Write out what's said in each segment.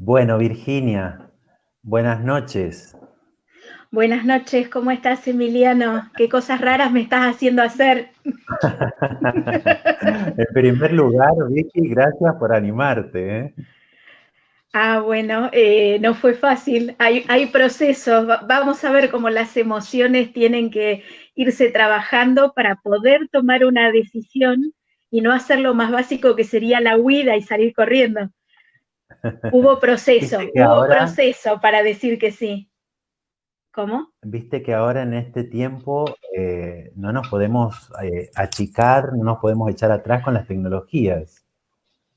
Bueno, Virginia, buenas noches. Buenas noches, ¿cómo estás, Emiliano? ¿Qué cosas raras me estás haciendo hacer? En primer lugar, Vicky, gracias por animarte, ¿eh? Bueno, no fue fácil. Hay procesos. Vamos a ver cómo las emociones tienen que irse trabajando para poder tomar una decisión y no hacer lo más básico que sería la huida y salir corriendo. Viste que Hubo ahora, proceso para decir que sí. ¿Cómo? viste que ahora en este tiempo no nos podemos achicar, no nos podemos echar atrás con las tecnologías.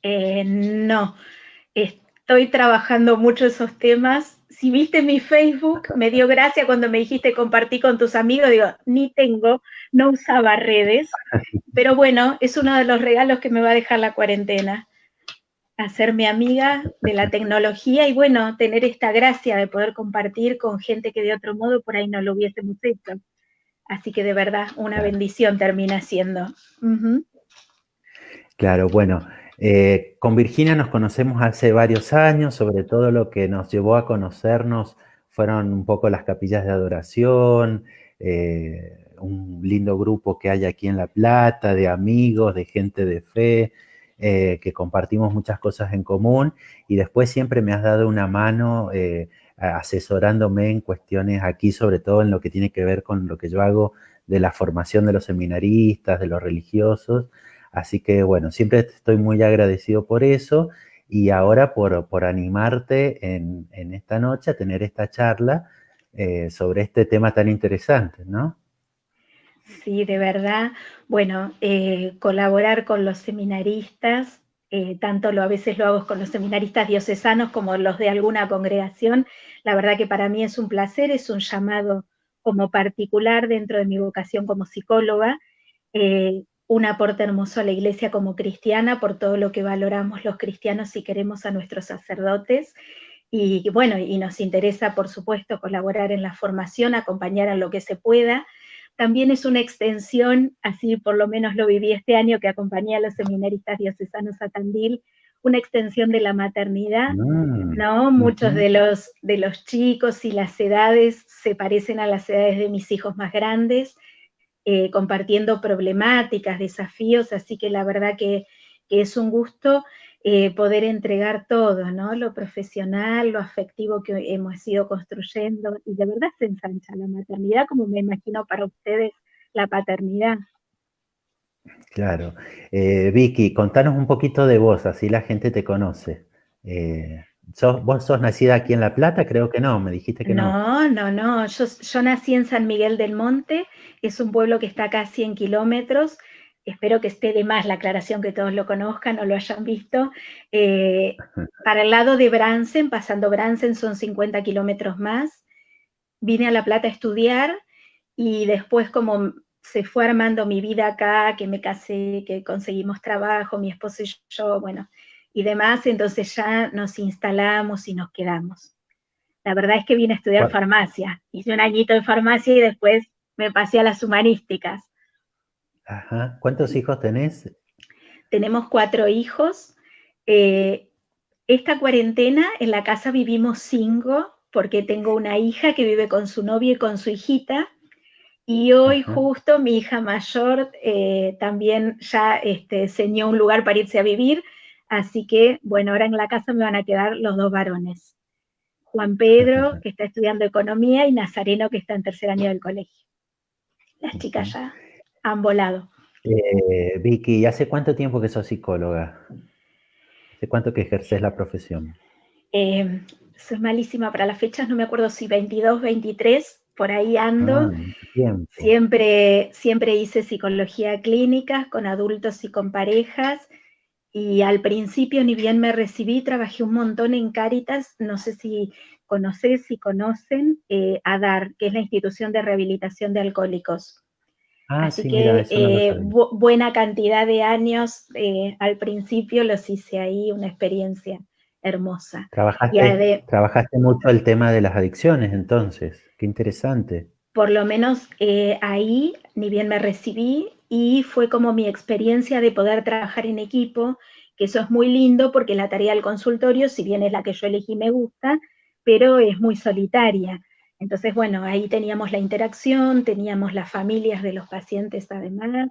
No, estoy trabajando mucho esos temas. Si viste mi Facebook, me dio gracia cuando me dijiste compartí con tus amigos. Digo, ni tengo, no usaba redes, pero bueno, es uno de los regalos que me va a dejar la cuarentena. Hacerme amiga de la tecnología y bueno, tener esta gracia de poder compartir con gente que de otro modo por ahí no lo hubiésemos hecho. Así que de verdad, una Claro, bendición termina siendo. Uh-huh. claro, bueno, con Virginia nos conocemos hace varios años, sobre todo lo que nos llevó a conocernos fueron un poco las capillas de adoración, un lindo grupo que hay aquí en La Plata, de amigos, de gente de fe, que compartimos muchas cosas en común y después siempre me has dado una mano asesorándome en cuestiones aquí, sobre todo en lo que tiene que ver con lo que yo hago de la formación de los seminaristas, de los religiosos. Así que bueno, siempre estoy muy agradecido por eso y ahora por animarte en esta noche a tener esta charla sobre este tema tan interesante, ¿no? Sí, de verdad. Bueno, colaborar con los seminaristas, tanto a veces lo hago con los seminaristas diocesanos como los de alguna congregación. La verdad que para mí es un placer, es un llamado como particular dentro de mi vocación como psicóloga, un aporte hermoso a la iglesia como cristiana por todo lo que valoramos los cristianos y queremos a nuestros sacerdotes. Y bueno, y nos interesa, por supuesto, colaborar en la formación, acompañar a lo que se pueda. También es una extensión, así por lo menos lo viví este año que acompañé a los seminaristas diocesanos a Tandil, una extensión de la maternidad, Mm, ¿no? Muchos ujú. de los chicos y las edades se parecen a las edades de mis hijos más grandes, compartiendo problemáticas, desafíos, así que la verdad que es un gusto poder entregar todo, ¿no? Lo profesional, lo afectivo que hemos ido construyendo, y de verdad se ensancha la maternidad, como me imagino para ustedes la paternidad. Claro. Vicky, contanos un poquito de vos, así la gente te conoce. ¿Vos sos nacida aquí en La Plata? Creo que no, me dijiste que no. No, no, no. Yo nací en San Miguel del Monte, es un pueblo que está acá a 100 kilómetros. Espero que esté de más la aclaración, que todos lo conozcan o lo hayan visto. Eh, para el lado de Bransen, pasando Bransen, son 50 kilómetros más. Vine a La Plata a estudiar y después, como se fue armando mi vida acá, que me casé, que conseguimos trabajo, mi esposo y yo, bueno, y demás, entonces ya nos instalamos y nos quedamos. La verdad es que vine a estudiar ¿Cuá- farmacia. Hice un añito de farmacia y después me pasé a las humanísticas. Ajá. ¿Cuántos hijos tenés? Tenemos 4 hijos. Eh, esta cuarentena en la casa vivimos 5 porque tengo una hija que vive con su novio y con su hijita. Y hoy Ajá. justo mi hija mayor también ya señó un lugar para irse a vivir. Así que, bueno, ahora en la casa me van a quedar los 2 varones. Juan Pedro, que está estudiando economía, y Nazareno, que está en tercer año del colegio. Las chicas Ujú. ya han volado. Vicky, ¿y hace cuánto tiempo que sos psicóloga? ¿Hace cuánto que ejerces la profesión? Eh, Soy malísima para las fechas, no me acuerdo si 22, 23, por ahí ando. Ah, mucho tiempo. Siempre hice psicología clínica con adultos y con parejas. Y al principio, ni bien me recibí, trabajé un montón en Cáritas. No sé si conoces, si conocen, ADAR, que es la institución de rehabilitación de alcohólicos. Ah, Así sí, mira, que eso no lo sabía. buena cantidad de años al principio los hice ahí, una experiencia hermosa. Y Trabajaste mucho el tema de las adicciones, entonces. Qué interesante. por lo menos ahí, ni bien me recibí, y fue como mi experiencia de poder trabajar en equipo, que eso es muy lindo porque la tarea del consultorio, si bien es la que yo elegí, me gusta, pero es muy solitaria. Entonces, bueno, ahí teníamos la interacción, teníamos las familias de los pacientes además,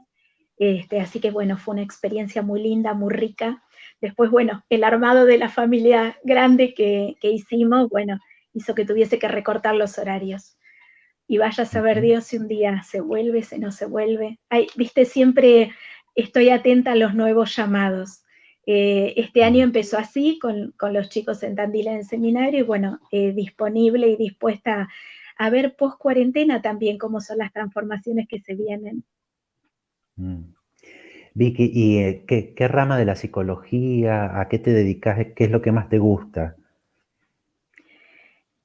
así que bueno, fue una experiencia muy linda, muy rica. Después, bueno, el armado de la familia grande que hicimos, bueno, hizo que tuviese que recortar los horarios. Y vaya a saber Ujú. Dios si un día se vuelve, si no se vuelve. Ay, viste, siempre estoy atenta a los nuevos llamados. Este año Bien. empezó así, con los chicos en Tandil en el seminario, y bueno, disponible y dispuesta a ver post cuarentena también cómo son las transformaciones que se vienen. Mm. Vicky, ¿y qué rama de la psicología, a qué te dedicas, qué es lo que más te gusta?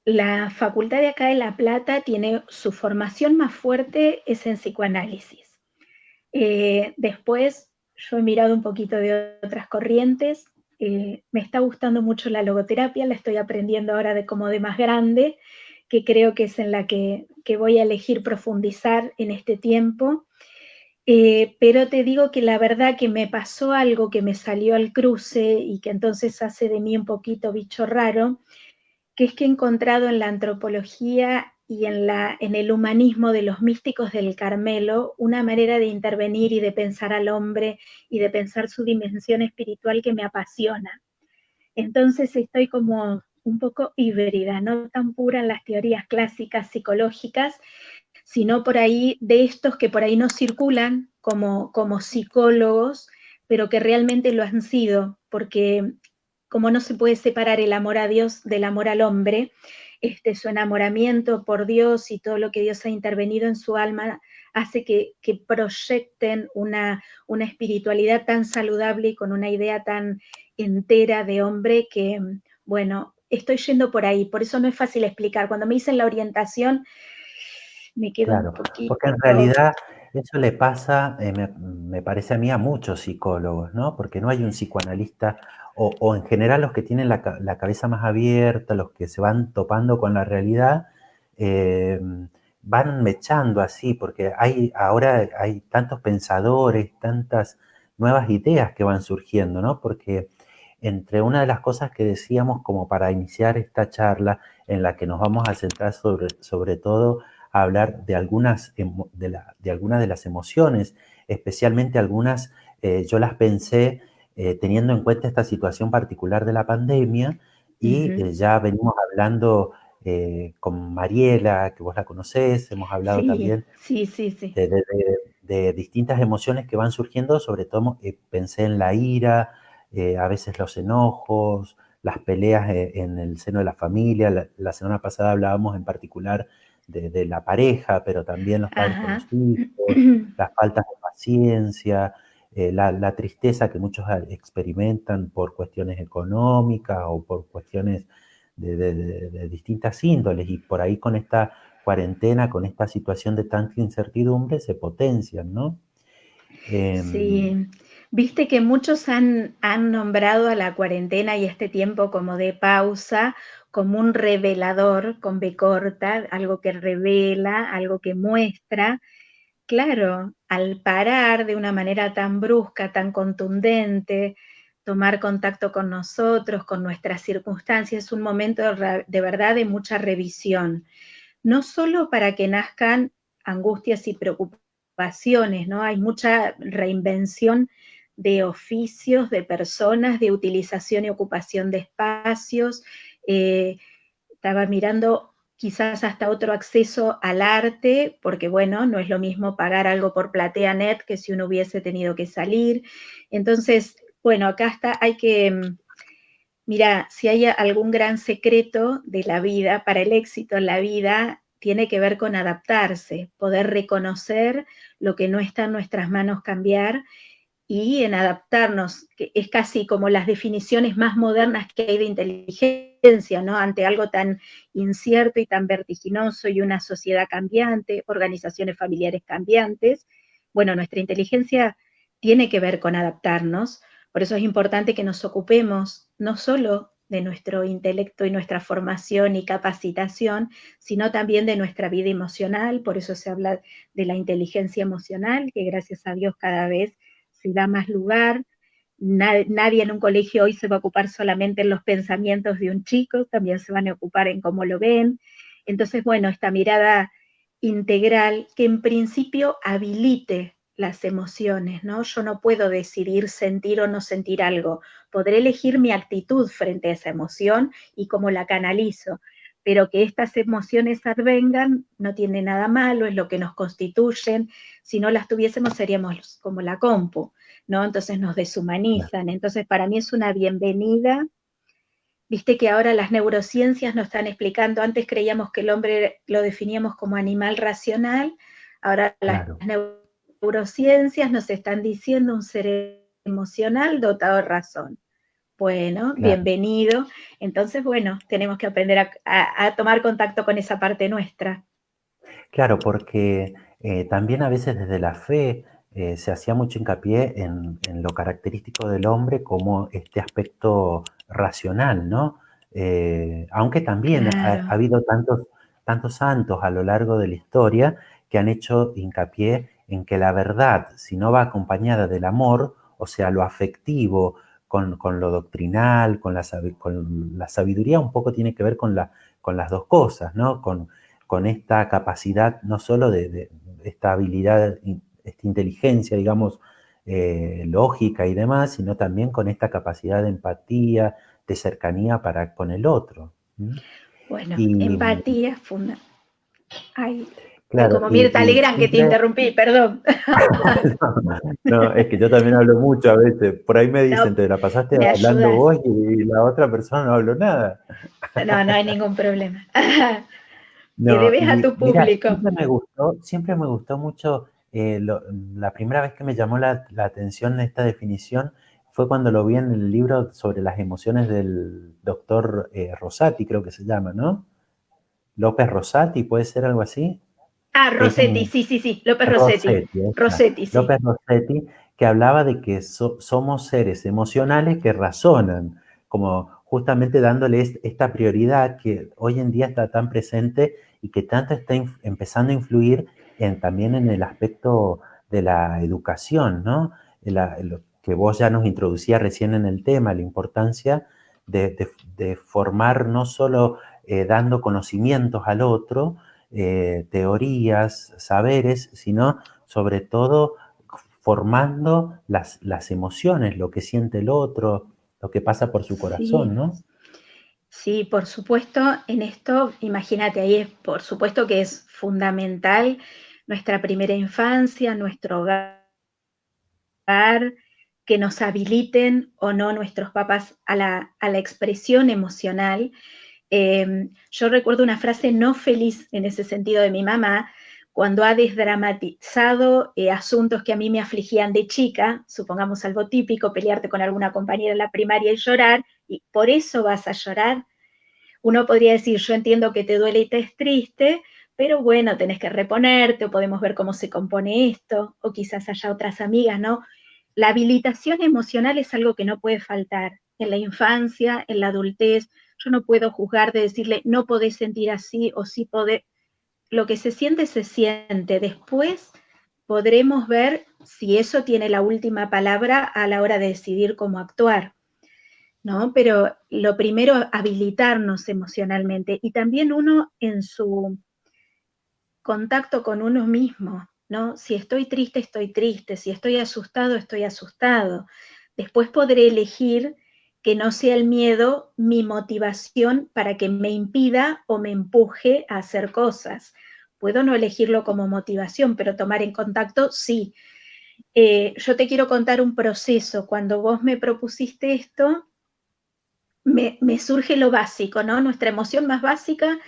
La facultad de acá de La Plata tiene su formación más fuerte es en psicoanálisis. Después yo he mirado un poquito de otras corrientes. Me está gustando mucho la logoterapia, la estoy aprendiendo ahora de como de más grande, que creo que es en la que voy a elegir profundizar en este tiempo. Pero te digo que la verdad que me pasó algo que me salió al cruce y que entonces hace de mí un poquito bicho raro, que es que he encontrado en la antropología y en el humanismo de los místicos del Carmelo una manera de intervenir y de pensar al hombre y de pensar su dimensión espiritual que me apasiona. Entonces estoy como un poco híbrida, no tan pura en las teorías clásicas psicológicas, sino por ahí de estos que por ahí no circulan como psicólogos, pero que realmente lo han sido, porque como no se puede separar el amor a Dios del amor al hombre, su enamoramiento por Dios y todo lo que Dios ha intervenido en su alma hace que proyecten una espiritualidad tan saludable y con una idea tan entera de hombre que, bueno, estoy yendo por ahí, por eso no es fácil explicar. Cuando me dicen la orientación, me quedo un Claro, porque en poquito. realidad eso le pasa, me parece a mí, a muchos psicólogos, ¿no? Porque no hay un psicoanalista, o en general los que tienen la cabeza más abierta, los que se van topando con la realidad, eh, van mechando así, porque ahora hay tantos pensadores, tantas nuevas ideas que van surgiendo, ¿no? Porque entre una de las cosas que decíamos como para iniciar esta charla, en la que nos vamos a centrar sobre todo a hablar de algunas de las emociones, especialmente algunas, yo las pensé teniendo en cuenta esta situación particular de la pandemia, y Ujú. ya venimos hablando con Mariela, que vos la conocés, hemos hablado Sí, también sí, sí, sí. de distintas emociones que van surgiendo. Sobre todo pensé en la ira, a veces los enojos, las peleas en el seno de la familia. La semana pasada hablábamos en particular de la pareja, pero también los padres con los Ajá. hijos, las faltas de paciencia, la tristeza que muchos experimentan por cuestiones económicas o por cuestiones de distintas índoles, y por ahí con esta cuarentena, con esta situación de tanta incertidumbre, se potencian, ¿no? Em, Sí, viste que muchos han nombrado a la cuarentena y este tiempo como de pausa, como un revelador con B corta, algo que revela, algo que muestra. Claro, al parar de una manera tan brusca, tan contundente, tomar contacto con nosotros, con nuestras circunstancias, es un momento de verdad de mucha revisión, no solo para que nazcan angustias y preocupaciones, ¿no? Hay mucha reinvención de oficios, de personas, de utilización y ocupación de espacios. Estaba mirando quizás hasta otro acceso al arte, porque bueno, no es lo mismo pagar algo por PlateaNet que si uno hubiese tenido que salir. Entonces, bueno, acá está, hay que, mira, si hay algún gran secreto de la vida, para el éxito en la vida, tiene que ver con adaptarse, poder reconocer lo que no está en nuestras manos cambiar y en adaptarnos, que es casi como las definiciones más modernas que hay de inteligencia, ¿no? Ante algo tan incierto y tan vertiginoso y una sociedad cambiante, organizaciones familiares cambiantes. Bueno, nuestra inteligencia tiene que ver con adaptarnos, por eso es importante que nos ocupemos no solo de nuestro intelecto y nuestra formación y capacitación, sino también de nuestra vida emocional, por eso se habla de la inteligencia emocional, que gracias a Dios cada vez se da más lugar, nadie en un colegio hoy se va a ocupar solamente en los pensamientos de un chico, también se van a ocupar en cómo lo ven. Entonces, bueno, esta mirada integral que en principio habilite las emociones, ¿no? Yo no puedo decidir sentir o no sentir algo. Podré elegir mi actitud frente a esa emoción y cómo la canalizo, pero que estas emociones advengan no tiene nada malo, es lo que nos constituyen. Si no las tuviésemos seríamos como la compu, ¿no? Entonces nos deshumanizan. Entonces para mí es una bienvenida. Viste que ahora las neurociencias nos están explicando, antes creíamos que el hombre lo definíamos como animal racional, ahora las Claro. neurociencias nos están diciendo un ser emocional dotado de razón. Bueno, Claro, bienvenido. Entonces, bueno, tenemos que aprender a tomar contacto con esa parte nuestra. claro, porque también a veces desde la fe se hacía mucho hincapié en lo característico del hombre como este aspecto racional, ¿no? Aunque también ha Claro, habido tantos santos a lo largo de la historia que han hecho hincapié en que la verdad, si no va acompañada del amor, o sea, lo afectivo, con lo doctrinal, con la sabiduría, un poco tiene que ver con las dos cosas, ¿no? Con esta capacidad, no solo de esta habilidad, esta inteligencia, digamos, lógica y demás, sino también con esta capacidad de empatía, de cercanía para con el otro. ¿Mm? bueno, Y empatía fundamental. Ay, claro, como Mirta y Legrand que te siempre, interrumpí, perdón. no, es que yo también hablo mucho a veces, por ahí me dicen, No, te la pasaste me hablando ayudas. vos y la otra persona no habló nada. No, no hay ningún problema. Te No, debes a y tu mira, público. siempre me gustó mucho, la primera vez que me llamó la atención esta definición fue cuando lo vi en el libro sobre las emociones del doctor Rosati, creo que se llama, ¿no? López Rosati, ¿puede ser algo así? Ah, Que es Rossetti, un sí, sí, sí, López Rossetti. Rossetti, ahí está. Rossetti, sí. López Rossetti, que hablaba de que somos seres emocionales que razonan, como justamente dándoles esta prioridad que hoy en día está tan presente y que tanto está empezando a influir también en el aspecto de la educación, ¿no? Lo que vos ya nos introducías recién en el tema, la importancia de formar no solo dando conocimientos al otro, teorías, saberes, sino sobre todo formando las emociones, lo que siente el otro, lo que pasa por su Sí, corazón, ¿no? sí, por supuesto, en esto, imagínate, ahí es por supuesto que es fundamental nuestra primera infancia, nuestro hogar, que nos habiliten o no nuestros papás a la expresión emocional. Yo recuerdo una frase no feliz en ese sentido de mi mamá, cuando ha desdramatizado asuntos que a mí me afligían de chica, supongamos algo típico, pelearte con alguna compañera en la primaria y llorar, y por eso vas a llorar. Uno podría decir, yo entiendo que te duele y te es triste, pero bueno, tenés que reponerte, o podemos ver cómo se compone esto, o quizás haya otras amigas, ¿no? La habilitación emocional es algo que no puede faltar en la infancia, en la adultez. Yo no puedo juzgar de decirle, no podés sentir así o sí podés. Lo que se siente, se siente. Después podremos ver si eso tiene la última palabra a la hora de decidir cómo actuar, ¿no? Pero lo primero, habilitarnos emocionalmente y también uno en su contacto con uno mismo, ¿no? Si estoy triste, si estoy asustado, estoy asustado. Después podré elegir que no sea el miedo mi motivación para que me impida o me empuje a hacer cosas. Puedo no elegirlo como motivación, pero tomar en contacto sí. Yo te quiero contar un proceso. Cuando vos me propusiste esto, me surge lo básico, ¿no? Nuestra emoción más básica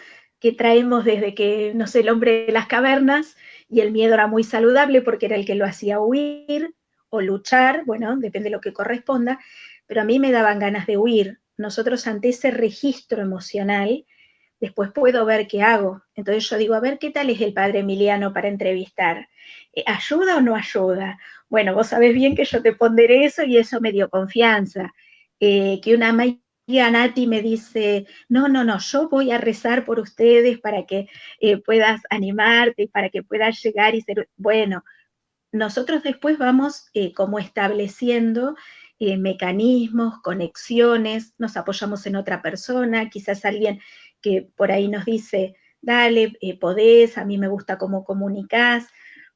que traemos desde que, no sé, el hombre de las cavernas, y el miedo era muy saludable porque era el que lo hacía huir o luchar, bueno, depende de lo que corresponda, pero a mí me daban ganas de huir. Nosotros ante ese registro emocional, después puedo ver qué hago. Entonces yo digo, a ver, ¿qué tal es el padre Emiliano para entrevistar? ¿Ayuda o no ayuda? Bueno, vos sabés bien que yo te ponderé eso y eso me dio confianza. Que una Nati me dice, no, no, no, yo voy a rezar por ustedes para que puedas animarte, para que puedas llegar y ser, bueno, nosotros después vamos como estableciendo mecanismos, conexiones, nos apoyamos en otra persona, quizás alguien que por ahí nos dice, dale, podés, a mí me gusta cómo comunicás.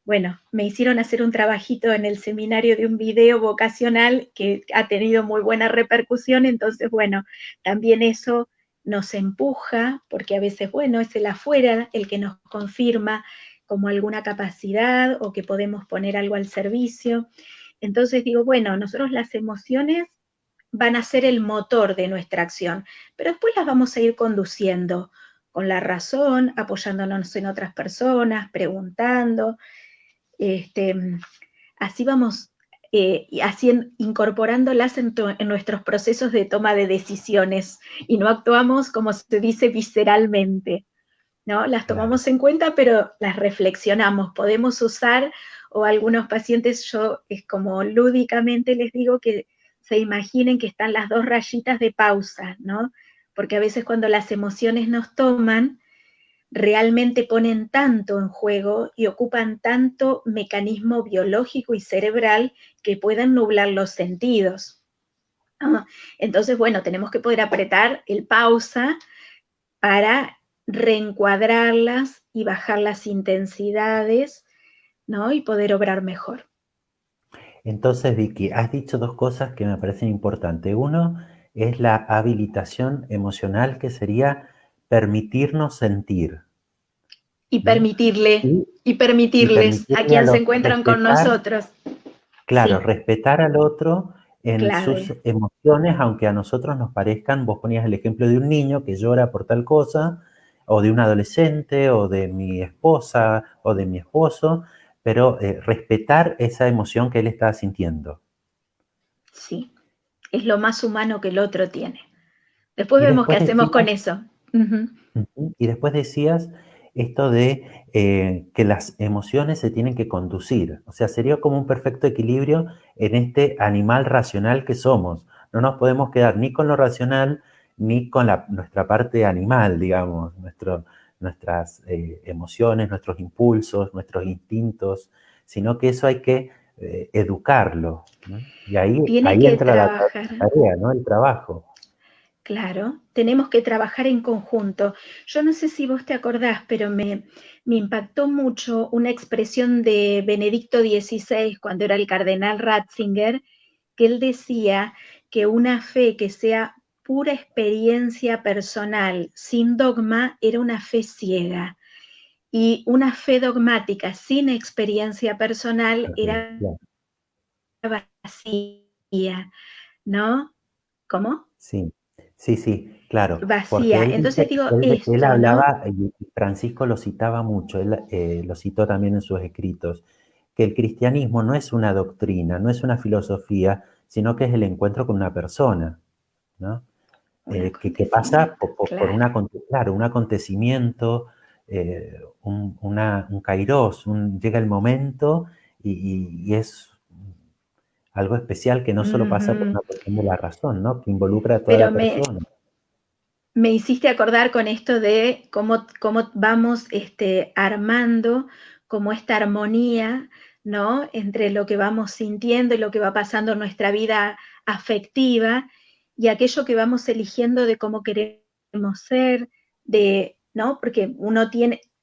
Bueno, me hicieron hacer un trabajito en el seminario de un video vocacional que ha tenido muy buena repercusión, entonces, bueno, también eso nos empuja, porque a veces, bueno, es el afuera el que nos confirma como alguna capacidad o que podemos poner algo al servicio. Entonces digo, bueno, nosotros las emociones van a ser el motor de nuestra acción, pero después las vamos a ir conduciendo con la razón, apoyándonos en otras personas, preguntando, así vamos incorporándolas en nuestros procesos de toma de decisiones y no actuamos, como se dice, visceralmente, ¿no? Las Claro. tomamos en cuenta, pero las reflexionamos. Podemos usar, o algunos pacientes, yo es como lúdicamente les digo que se imaginen que están las 2 rayitas de pausa, ¿no? Porque a veces cuando las emociones nos toman, realmente ponen tanto en juego y ocupan tanto mecanismo biológico y cerebral que pueden nublar los sentidos. ¿No? Entonces, bueno, tenemos que poder apretar el pausa para reencuadrarlas y bajar las intensidades, ¿no? Y poder obrar mejor. Entonces, Vicky, has dicho dos cosas que me parecen importantes. Uno es la habilitación emocional, que sería permitirnos sentir, Y ¿no? permitirle, Y, y y permitirles a permitirle quien se encuentran con respetar, nosotros. claro, Sí, respetar al otro en sus clave. emociones, aunque a nosotros nos parezcan, vos ponías el ejemplo de un niño que llora por tal cosa, o de un adolescente, o de mi esposa, o de mi esposo, pero respetar esa emoción que él está sintiendo. Sí, es lo más humano que el otro tiene. Después Y vemos qué después hacemos con decías, eso. Ujú. y después decías esto de que las emociones se tienen que conducir. O sea, sería como un perfecto equilibrio en este animal racional que somos. No nos podemos quedar ni con lo racional ni con nuestra parte animal, digamos, nuestras emociones, nuestros impulsos, nuestros instintos, sino que eso hay que educarlo, ¿no? Y Tiene ahí que entra la trabajar. tarea, ¿no? El trabajo. Claro, tenemos que trabajar en conjunto. Yo no sé si vos te acordás, pero me impactó mucho una expresión de Benedicto XVI cuando era el cardenal Ratzinger, que él decía que una fe que sea pura experiencia personal, sin dogma, era una fe ciega. Y una fe dogmática sin experiencia personal era Claro. vacía, ¿no? ¿Cómo? Sí, sí, sí, claro, porque Vacía. él Entonces dice, digo él esto, ¿no? hablaba, y Francisco lo citaba mucho, él lo citó también en sus escritos, que el cristianismo no es una doctrina, no es una filosofía, sino que es el encuentro con una persona, ¿no? Un Que pasa acontecimiento, por claro. claro, un acontecimiento, un kairos, llega el momento y es algo especial que no solo pasa por Ujú. una cuestión de la razón, ¿no? Que involucra a toda Pero la persona. me hiciste acordar con esto de cómo vamos armando como esta armonía, ¿no? Entre lo que vamos sintiendo y lo que va pasando en nuestra vida afectiva y aquello que vamos eligiendo de cómo queremos ser, ¿no? Porque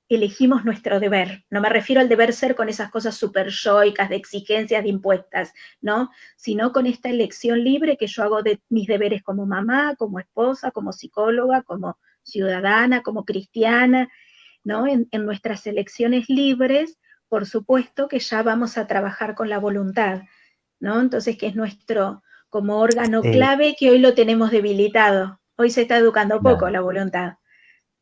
elegimos nuestro deber. No me refiero al deber ser con esas cosas súper yoicas, de exigencias, de impuestas, ¿no? Sino con esta elección libre que yo hago de mis deberes como mamá, como esposa, como psicóloga, como ciudadana, como cristiana, ¿no? En nuestras elecciones libres, por supuesto que ya vamos a trabajar con la voluntad, ¿no? Entonces, que es nuestro como órgano Eh, clave que hoy lo tenemos debilitado. Hoy se está educando poco claro, la voluntad,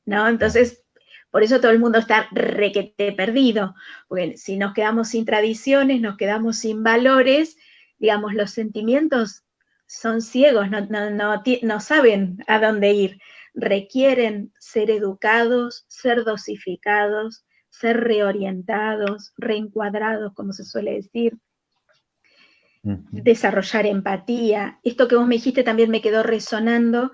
¿no? claro. Entonces, por eso todo el mundo está requete perdido, porque si nos quedamos sin tradiciones, nos quedamos sin valores, digamos, los sentimientos son ciegos, no saben a dónde ir. Requieren ser educados, ser dosificados, ser reorientados, reencuadrados, como se suele decir, Ujú. desarrollar empatía. Esto que vos me dijiste también me quedó resonando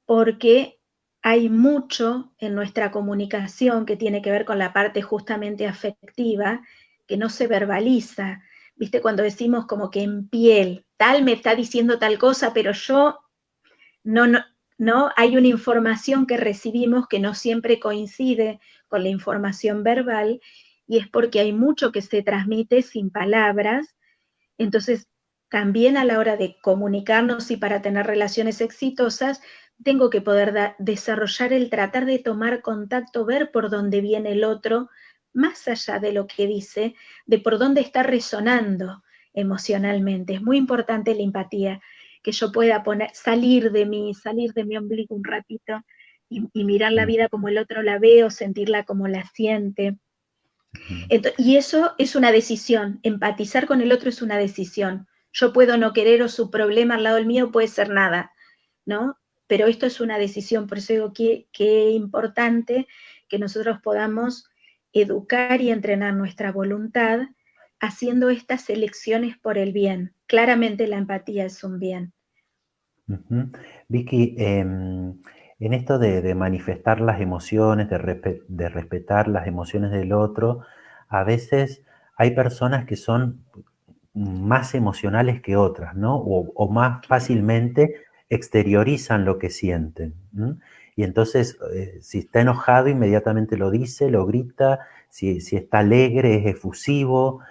porque hay mucho en nuestra comunicación que tiene que ver con la parte justamente afectiva que no se verbaliza. ¿Viste? Cuando decimos como que en piel, tal me está diciendo tal cosa, pero yo no, hay una información que recibimos que no siempre coincide con la información verbal, y es porque hay mucho que se transmite sin palabras. Entonces, también a la hora de comunicarnos y para tener relaciones exitosas, tengo que poder desarrollar el tratar de tomar contacto, ver por dónde viene el otro, más allá de lo que dice, de por dónde está resonando emocionalmente. Es muy importante la empatía, que yo pueda salir de mi ombligo un ratito y mirar la Mm, vida como el otro la ve o sentirla como la siente. ujú. Y eso es una decisión, empatizar con el otro es una decisión. Yo puedo no querer o su problema al lado del mío puede ser nada, ¿no? Pero esto es una decisión, por eso digo que importante que nosotros podamos educar y entrenar nuestra voluntad haciendo estas elecciones por el bien. Claramente la empatía es un bien. Ujú. Vicky, en esto de manifestar las emociones, de respetar las emociones del otro, a veces hay personas que son más emocionales que otras, ¿no? O más Claro. fácilmente exteriorizan lo que sienten. ¿M? Y entonces, si está enojado, inmediatamente lo dice, lo grita, si está alegre, es efusivo.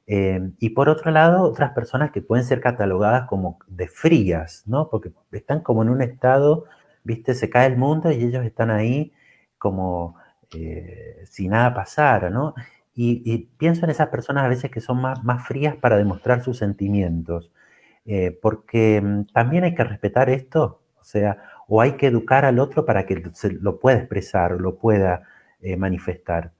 Y por otro lado, otras personas que pueden ser catalogadas como de frías, ¿no? Porque están como en un estado, ¿viste? Se cae el mundo y ellos están ahí como si nada pasara, ¿no? Y pienso en esas personas a veces que son más frías para demostrar sus sentimientos, porque también hay que respetar esto, o sea, o hay que educar al otro para que se lo pueda expresar, lo pueda manifestar.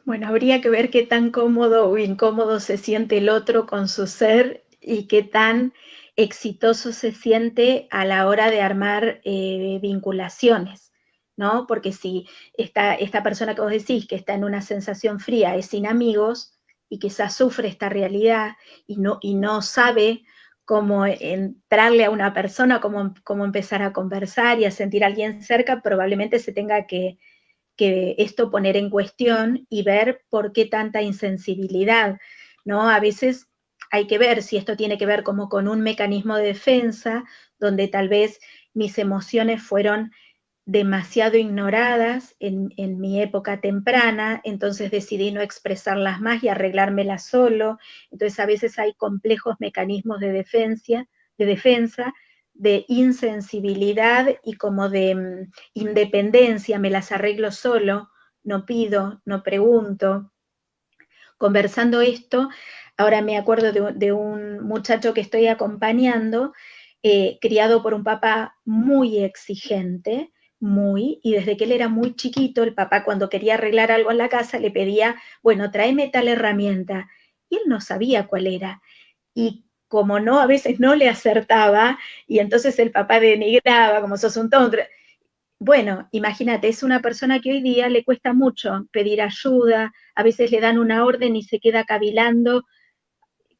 Bueno, habría que ver qué tan cómodo o incómodo se siente el otro con su ser y qué tan exitoso se siente a la hora de armar vinculaciones, ¿no? Porque si esta persona que vos decís que está en una sensación fría es sin amigos y quizás sufre esta realidad y no sabe cómo entrarle a una persona, cómo empezar a conversar y a sentir a alguien cerca, probablemente se tenga que esto poner en cuestión y ver por qué tanta insensibilidad, ¿no? A veces hay que ver si esto tiene que ver como con un mecanismo de defensa, donde tal vez mis emociones fueron demasiado ignoradas en mi época temprana, entonces decidí no expresarlas más y arreglármelas solo. Entonces a veces hay complejos mecanismos de defensa, de insensibilidad y como de independencia, me las arreglo solo, no pido, no pregunto. Conversando esto, ahora me acuerdo de un muchacho que estoy acompañando, criado por un papá muy exigente, y desde que él era muy chiquito, el papá cuando quería arreglar algo en la casa le pedía, bueno, tráeme tal herramienta, y él no sabía cuál era. Y como no, a veces no le acertaba, y entonces el papá denigraba, como sos un tonto. Bueno, imagínate, es una persona que hoy día le cuesta mucho pedir ayuda, a veces le dan una orden y se queda cavilando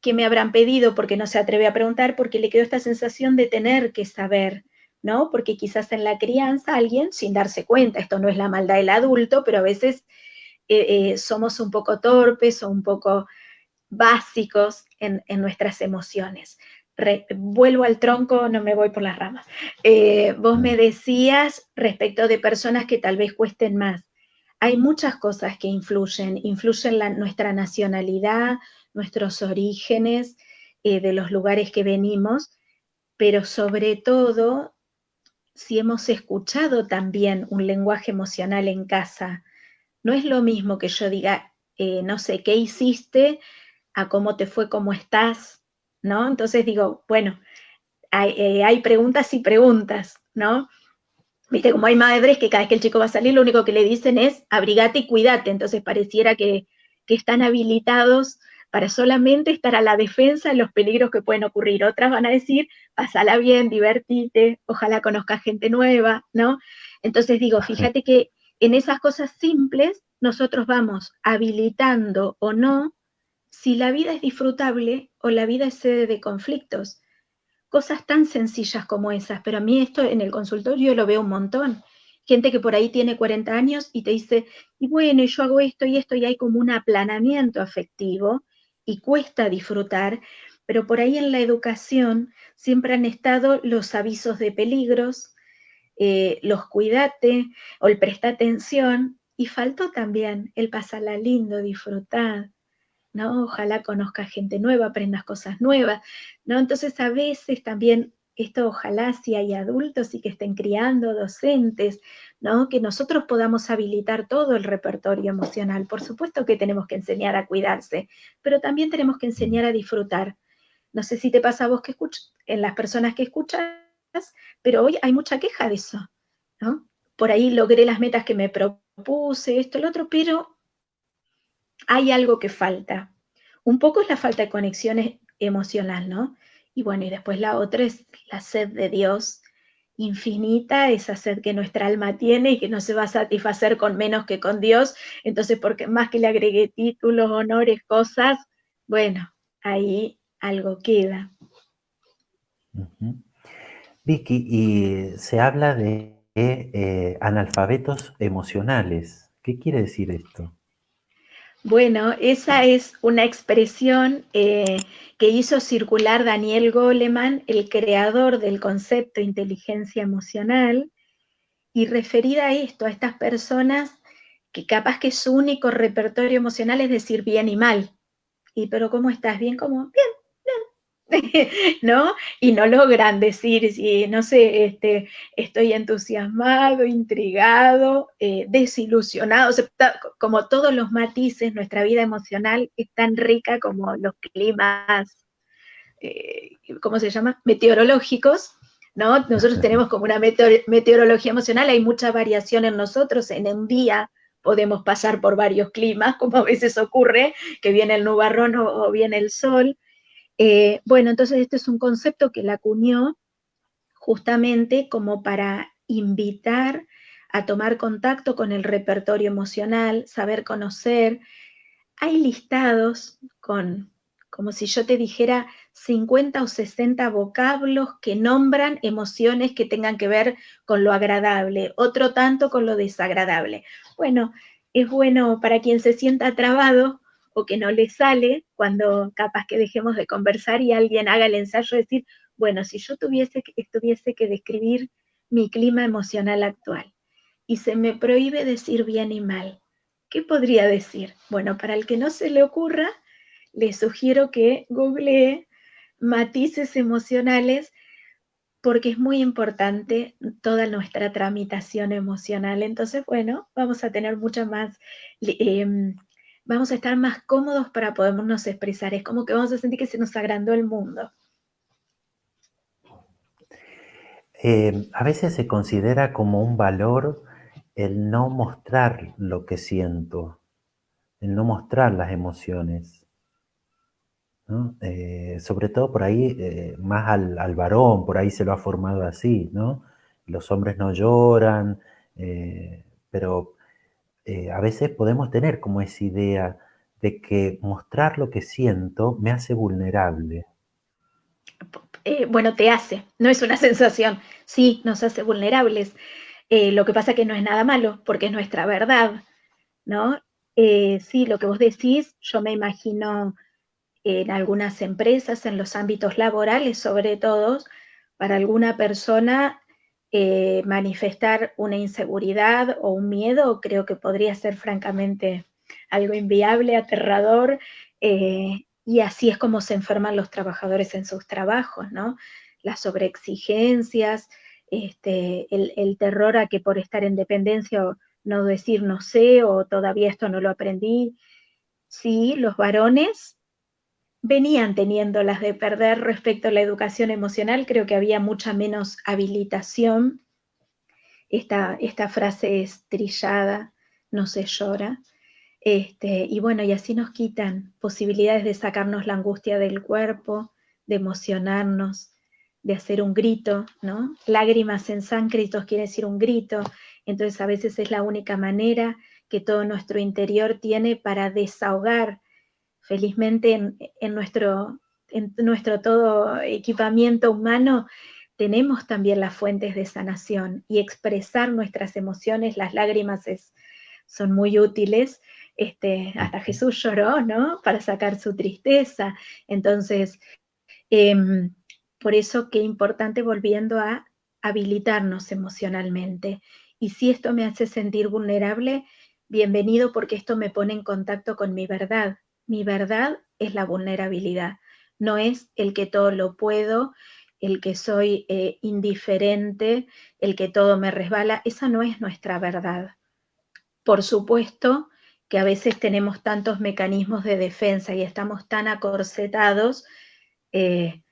qué me habrán pedido porque no se atreve a preguntar, porque le quedó esta sensación de tener que saber, ¿no? Porque quizás en la crianza alguien, sin darse cuenta, esto no es la maldad del adulto, pero a veces somos un poco torpes o un poco básicos en nuestras emociones. Vuelvo al tronco, no me voy por las ramas. Vos me Mm. decías respecto de personas que tal vez cuesten más. Hay muchas cosas que influyen nuestra nacionalidad, nuestros orígenes, de los lugares que venimos, pero sobre todo si hemos escuchado también un lenguaje emocional en casa. No es lo mismo que yo diga, no sé, ¿qué hiciste? A cómo te fue, cómo estás, ¿no? Entonces digo, bueno, hay preguntas y preguntas, ¿no? Viste, como hay madres que cada vez que el chico va a salir, lo único que le dicen es abrigate y cuídate, entonces pareciera que están habilitados para solamente estar a la defensa de los peligros que pueden ocurrir. Otras van a decir, pasala bien, divertite, ojalá conozcas gente nueva, ¿no? Entonces digo, fíjate que en esas cosas simples nosotros vamos habilitando o no si la vida es disfrutable o la vida es sede de conflictos. Cosas tan sencillas como esas, pero a mí esto en el consultorio yo lo veo un montón. Gente que por ahí tiene 40 años y te dice, y bueno, yo hago esto, y hay como un aplanamiento afectivo y cuesta disfrutar. pero por ahí en la educación siempre han estado los avisos de peligros, los cuídate o el presta atención, y faltó también el pasarla lindo, disfrutar, ¿no? Ojalá conozcas gente nueva, aprendas cosas nuevas, ¿no? Entonces a veces también esto, ojalá si hay adultos y que estén criando docentes, ¿no? Que nosotros podamos habilitar todo el repertorio emocional. Por supuesto que tenemos que enseñar a cuidarse, pero también tenemos que enseñar a disfrutar. No sé si te pasa a vos que escuchas, en las personas que escuchas, pero hoy hay mucha queja de eso, ¿no? Por ahí logré las metas que me propuse, esto, lo otro, pero hay algo que falta. Un poco es la falta de conexión emocional, ¿no? Y bueno, y después la otra es la sed de Dios infinita, esa sed que nuestra alma tiene y que no se va a satisfacer con menos que con Dios. Entonces, porque más que le agregué títulos, honores, cosas, bueno, ahí algo queda. Ujú. Vicky, y se habla de analfabetos emocionales. ¿Qué quiere decir esto? Bueno, esa es una expresión que hizo circular Daniel Goleman, el creador del concepto inteligencia emocional, y referida a esto, a estas personas que capaz que su único repertorio emocional es decir bien y mal. Y pero ¿cómo estás? Bien, como bien, ¿no? Y no logran decir, si, no sé, estoy entusiasmado, intrigado, desilusionado, o sea, como todos los matices, nuestra vida emocional es tan rica como los climas, ¿cómo se llama? Meteorológicos, ¿no? Nosotros tenemos como una meteorología emocional, hay mucha variación en nosotros, en un día podemos pasar por varios climas, como a veces ocurre, que viene el nubarrón o viene el sol. Bueno, entonces este es un concepto que la acuñó justamente como para invitar a tomar contacto con el repertorio emocional, saber conocer. Hay listados con, como si yo te dijera, 50 o 60 vocablos que nombran emociones que tengan que ver con lo agradable, otro tanto con lo desagradable. Bueno, es bueno para quien se sienta trabado o que no le sale, cuando capaz que dejemos de conversar y alguien haga el ensayo de decir, bueno, si yo tuviese que describir mi clima emocional actual y se me prohíbe decir bien y mal, ¿qué podría decir? Bueno, para el que no se le ocurra, le sugiero que googlee matices emocionales porque es muy importante toda nuestra tramitación emocional. Entonces, bueno, vamos a tener mucha más, vamos a estar más cómodos para podernos expresar. Es como que vamos a sentir que se nos agrandó el mundo. A veces se considera como un valor el no mostrar lo que siento, el no mostrar las emociones, ¿no? Sobre todo por ahí, más al varón, por ahí se lo ha formado así, ¿no? Los hombres no lloran, pero a veces podemos tener como esa idea de que mostrar lo que siento me hace vulnerable. Bueno, te hace, no es una sensación, sí, nos hace vulnerables. Lo que pasa que no es nada malo, porque es nuestra verdad, ¿no? Sí, lo que vos decís, yo me imagino en algunas empresas, en los ámbitos laborales, sobre todo, para alguna persona manifestar una inseguridad o un miedo, creo que podría ser francamente algo inviable, aterrador, y así es como se enferman los trabajadores en sus trabajos, ¿no? Las sobreexigencias, el terror a que por estar en dependencia o no decir no sé o todavía esto no lo aprendí. Sí, los varones venían teniendo las de perder respecto a la educación emocional, creo que había mucha menos habilitación. Esta frase es trillada, no se llora. Y bueno, y así nos quitan posibilidades de sacarnos la angustia del cuerpo, de emocionarnos, de hacer un grito, ¿no? Lágrimas en sánscrito quiere decir un grito, entonces a veces es la única manera que todo nuestro interior tiene para desahogar. Felizmente en nuestro todo equipamiento humano tenemos también las fuentes de sanación y expresar nuestras emociones, las lágrimas son muy útiles. Hasta Jesús lloró, ¿no? Para sacar su tristeza. Entonces, Em, por eso qué importante volviendo a habilitarnos emocionalmente. Y si esto me hace sentir vulnerable, bienvenido porque esto me pone en contacto con mi verdad. Mi verdad es la vulnerabilidad, no es el que todo lo puedo, el que soy indiferente, el que todo me resbala. Esa no es nuestra verdad. Por supuesto que a veces tenemos tantos mecanismos de defensa y estamos tan acorsetados que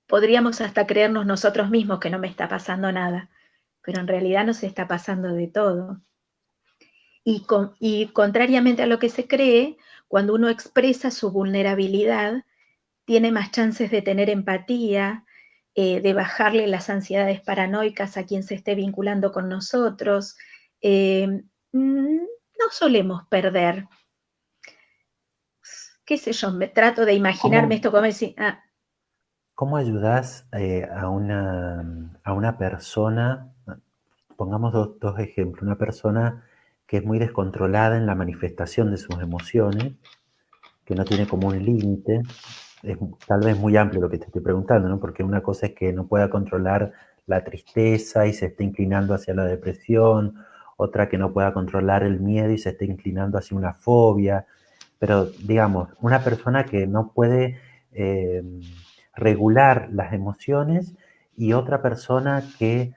podríamos hasta creernos nosotros mismos que no me está pasando nada, pero en realidad nos está pasando de todo. Y contrariamente a lo que se cree, cuando uno expresa su vulnerabilidad, tiene más chances de tener empatía, de bajarle las ansiedades paranoicas a quien se esté vinculando con nosotros. No solemos perder. ¿Qué sé yo? Me trato de imaginarme ¿Cómo, esto como decir, cómo ayudas a una persona, pongamos dos ejemplos, una persona que es muy descontrolada en la manifestación de sus emociones, que no tiene como un límite? Es tal vez muy amplio lo que te estoy preguntando, ¿no? Porque una cosa es que no pueda controlar la tristeza y se esté inclinando hacia la depresión, otra que no pueda controlar el miedo y se esté inclinando hacia una fobia. Pero digamos, una persona que no puede eh, regular las emociones y otra persona que,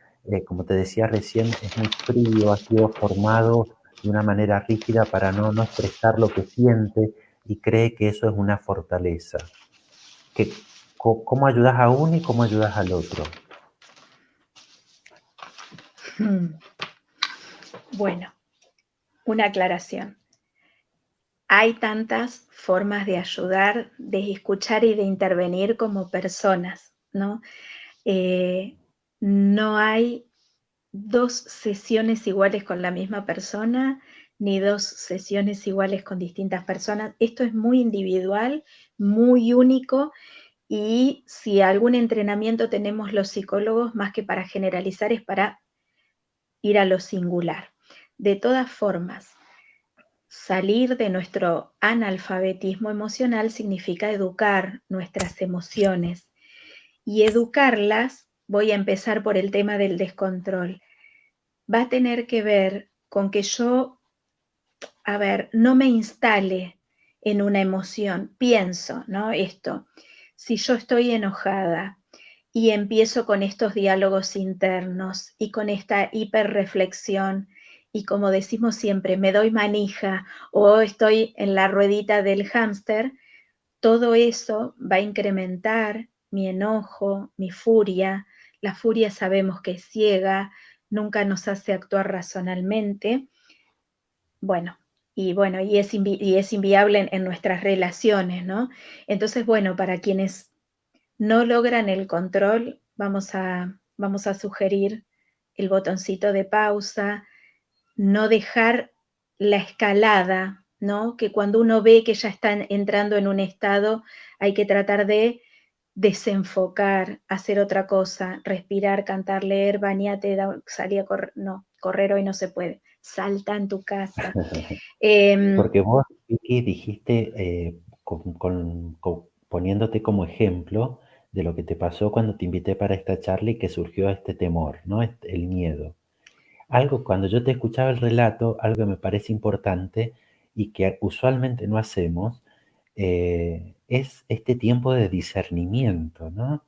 como te decía recién, es muy frío, ha sido formado de una manera rígida para no expresar lo que siente y cree que eso es una fortaleza. ¿Cómo ayudas a uno y cómo ayudas al otro? bueno, una aclaración. Hay tantas formas de ayudar, de escuchar y de intervenir como personas, ¿no? Eh, no hay dos sesiones iguales con la misma persona, ni dos sesiones iguales con distintas personas. Esto es muy individual, muy único, y si algún entrenamiento tenemos los psicólogos, más que para generalizar, es para ir a lo singular. De todas formas, salir de nuestro analfabetismo emocional significa educar nuestras emociones. Y educarlas, voy a empezar por el tema del descontrol, va a tener que ver con que yo, no me instale en una emoción. Pienso, ¿no? Esto, si yo estoy enojada y empiezo con estos diálogos internos y con esta hiperreflexión y como decimos siempre, me doy manija o estoy en la ruedita del hámster, todo eso va a incrementar mi enojo, mi furia. La furia sabemos que es ciega, nunca nos hace actuar racionalmente. Bueno, y es inviable en nuestras relaciones, ¿no? Entonces, bueno, para quienes no logran el control, vamos a sugerir el botoncito de pausa, no dejar la escalada, ¿no? Que cuando uno ve que ya están entrando en un estado, hay que tratar de desenfocar, hacer otra cosa, respirar, cantar, leer, bañate, salir a correr. No, correr hoy no se puede. Salta en tu casa. Porque vos, Vicky, dijiste, poniéndote como ejemplo de lo que te pasó cuando te invité para esta charla y que surgió este temor, ¿no? El miedo. Algo, cuando yo te escuchaba el relato, algo que me parece importante y que usualmente no hacemos, es este tiempo de discernimiento, ¿no?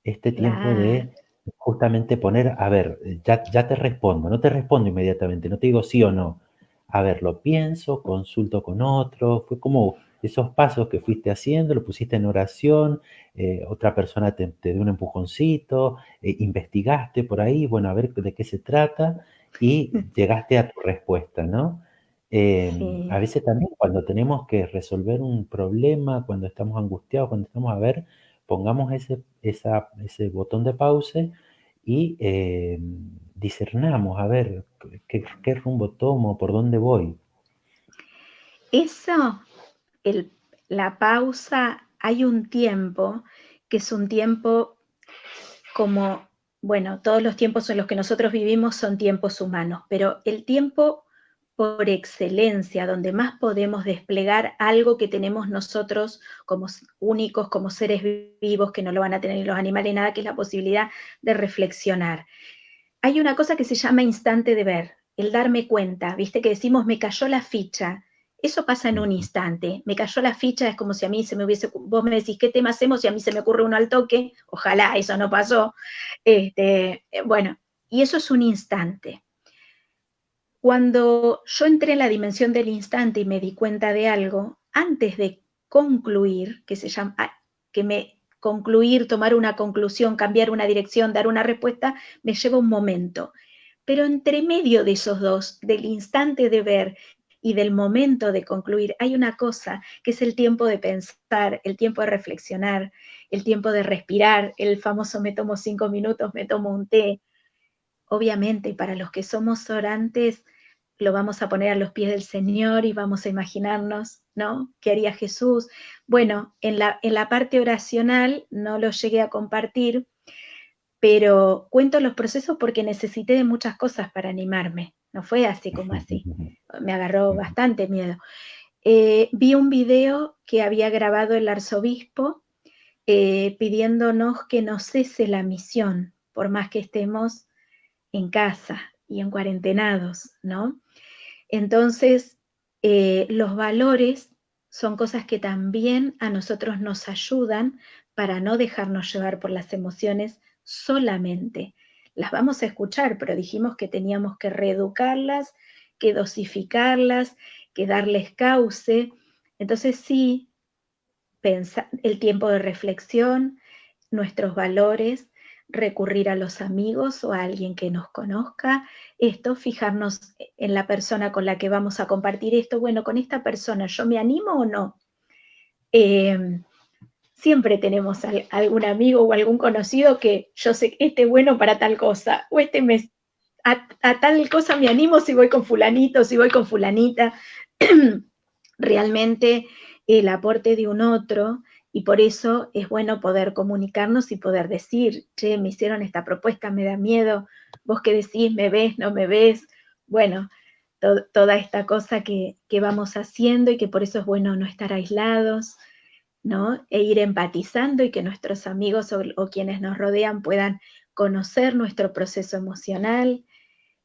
Este tiempo Claro. de justamente poner, a ver, ya te respondo, no te respondo inmediatamente, no te digo sí o no. A ver, lo pienso, consulto con otro, fue como esos pasos que fuiste haciendo, lo pusiste en oración, otra persona te dio un empujoncito, investigaste por ahí, bueno, a ver de qué se trata y llegaste a tu respuesta, ¿no? A Sí. veces también cuando tenemos que resolver un problema, cuando estamos angustiados, cuando estamos a ver, pongamos ese botón de pause y discernamos, a ver, qué rumbo tomo, por dónde voy. Eso, el, la pausa, hay un tiempo que es un tiempo como, bueno, todos los tiempos en los que nosotros vivimos son tiempos humanos, pero el tiempo por excelencia, donde más podemos desplegar algo que tenemos nosotros como únicos, como seres vivos, que no lo van a tener ni los animales, nada, que es la posibilidad de reflexionar. Hay una cosa que se llama instante de ver, el darme cuenta, viste que decimos me cayó la ficha, eso pasa en un instante, me cayó la ficha, es como si a mí se me hubiese, vos me decís qué tema hacemos y a mí se me ocurre uno al toque, ojalá eso no pasó, bueno, y eso es un instante. Cuando yo entré en la dimensión del instante y me di cuenta de algo, antes de concluir, que se llama, concluir, tomar una conclusión, cambiar una dirección, dar una respuesta, me lleva un momento. Pero entre medio de esos dos, del instante de ver y del momento de concluir, hay una cosa que es el tiempo de pensar, el tiempo de reflexionar, el tiempo de respirar, el famoso me tomo 5 minutos, me tomo un té. Obviamente, para los que somos orantes, lo vamos a poner a los pies del Señor y vamos a imaginarnos, ¿no? ¿Qué haría Jesús? Bueno, en la parte oracional no lo llegué a compartir, pero cuento los procesos porque necesité de muchas cosas para animarme. No fue así como así. Me agarró bastante miedo. Vi un video que había grabado el arzobispo pidiéndonos que no cese la misión, por más que estemos en casa y en cuarentenados, ¿no? Entonces, los valores son cosas que también a nosotros nos ayudan para no dejarnos llevar por las emociones solamente. Las vamos a escuchar, pero dijimos que teníamos que reeducarlas, que dosificarlas, que darles cauce. Entonces sí, el tiempo de reflexión, nuestros valores, recurrir a los amigos o a alguien que nos conozca, esto, fijarnos en la persona con la que vamos a compartir esto, bueno, con esta persona, ¿yo me animo o no? Siempre tenemos algún amigo o algún conocido que yo sé que este es bueno para tal cosa, o a tal cosa me animo si voy con fulanito, si voy con fulanita. Realmente el aporte de un otro, y por eso es bueno poder comunicarnos y poder decir, che, me hicieron esta propuesta, me da miedo, vos qué decís, me ves, no me ves, bueno, toda esta cosa que vamos haciendo y que por eso es bueno no estar aislados, ¿no? E ir empatizando y que nuestros amigos o quienes nos rodean puedan conocer nuestro proceso emocional,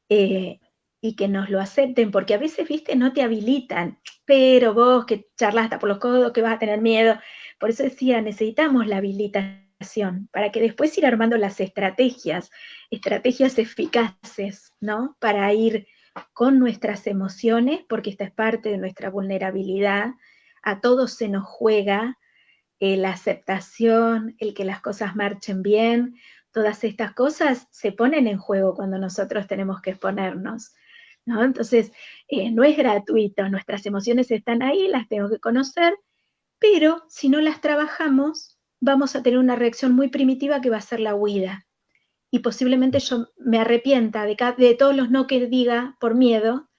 y que nos lo acepten, porque a veces, viste, no te habilitan, pero vos que charlas hasta por los codos, que vas a tener miedo. Por eso decía, necesitamos la habilitación para que después ir armando las estrategias eficaces, ¿no? Para ir con nuestras emociones, porque esta es parte de nuestra vulnerabilidad. A todos se nos juega la aceptación, el que las cosas marchen bien, todas estas cosas se ponen en juego cuando nosotros tenemos que exponernos, ¿no? Entonces, no es gratuito, nuestras emociones están ahí, las tengo que conocer, pero si no las trabajamos, vamos a tener una reacción muy primitiva que va a ser la huida. Y posiblemente yo me arrepienta de todos los no que diga por miedo,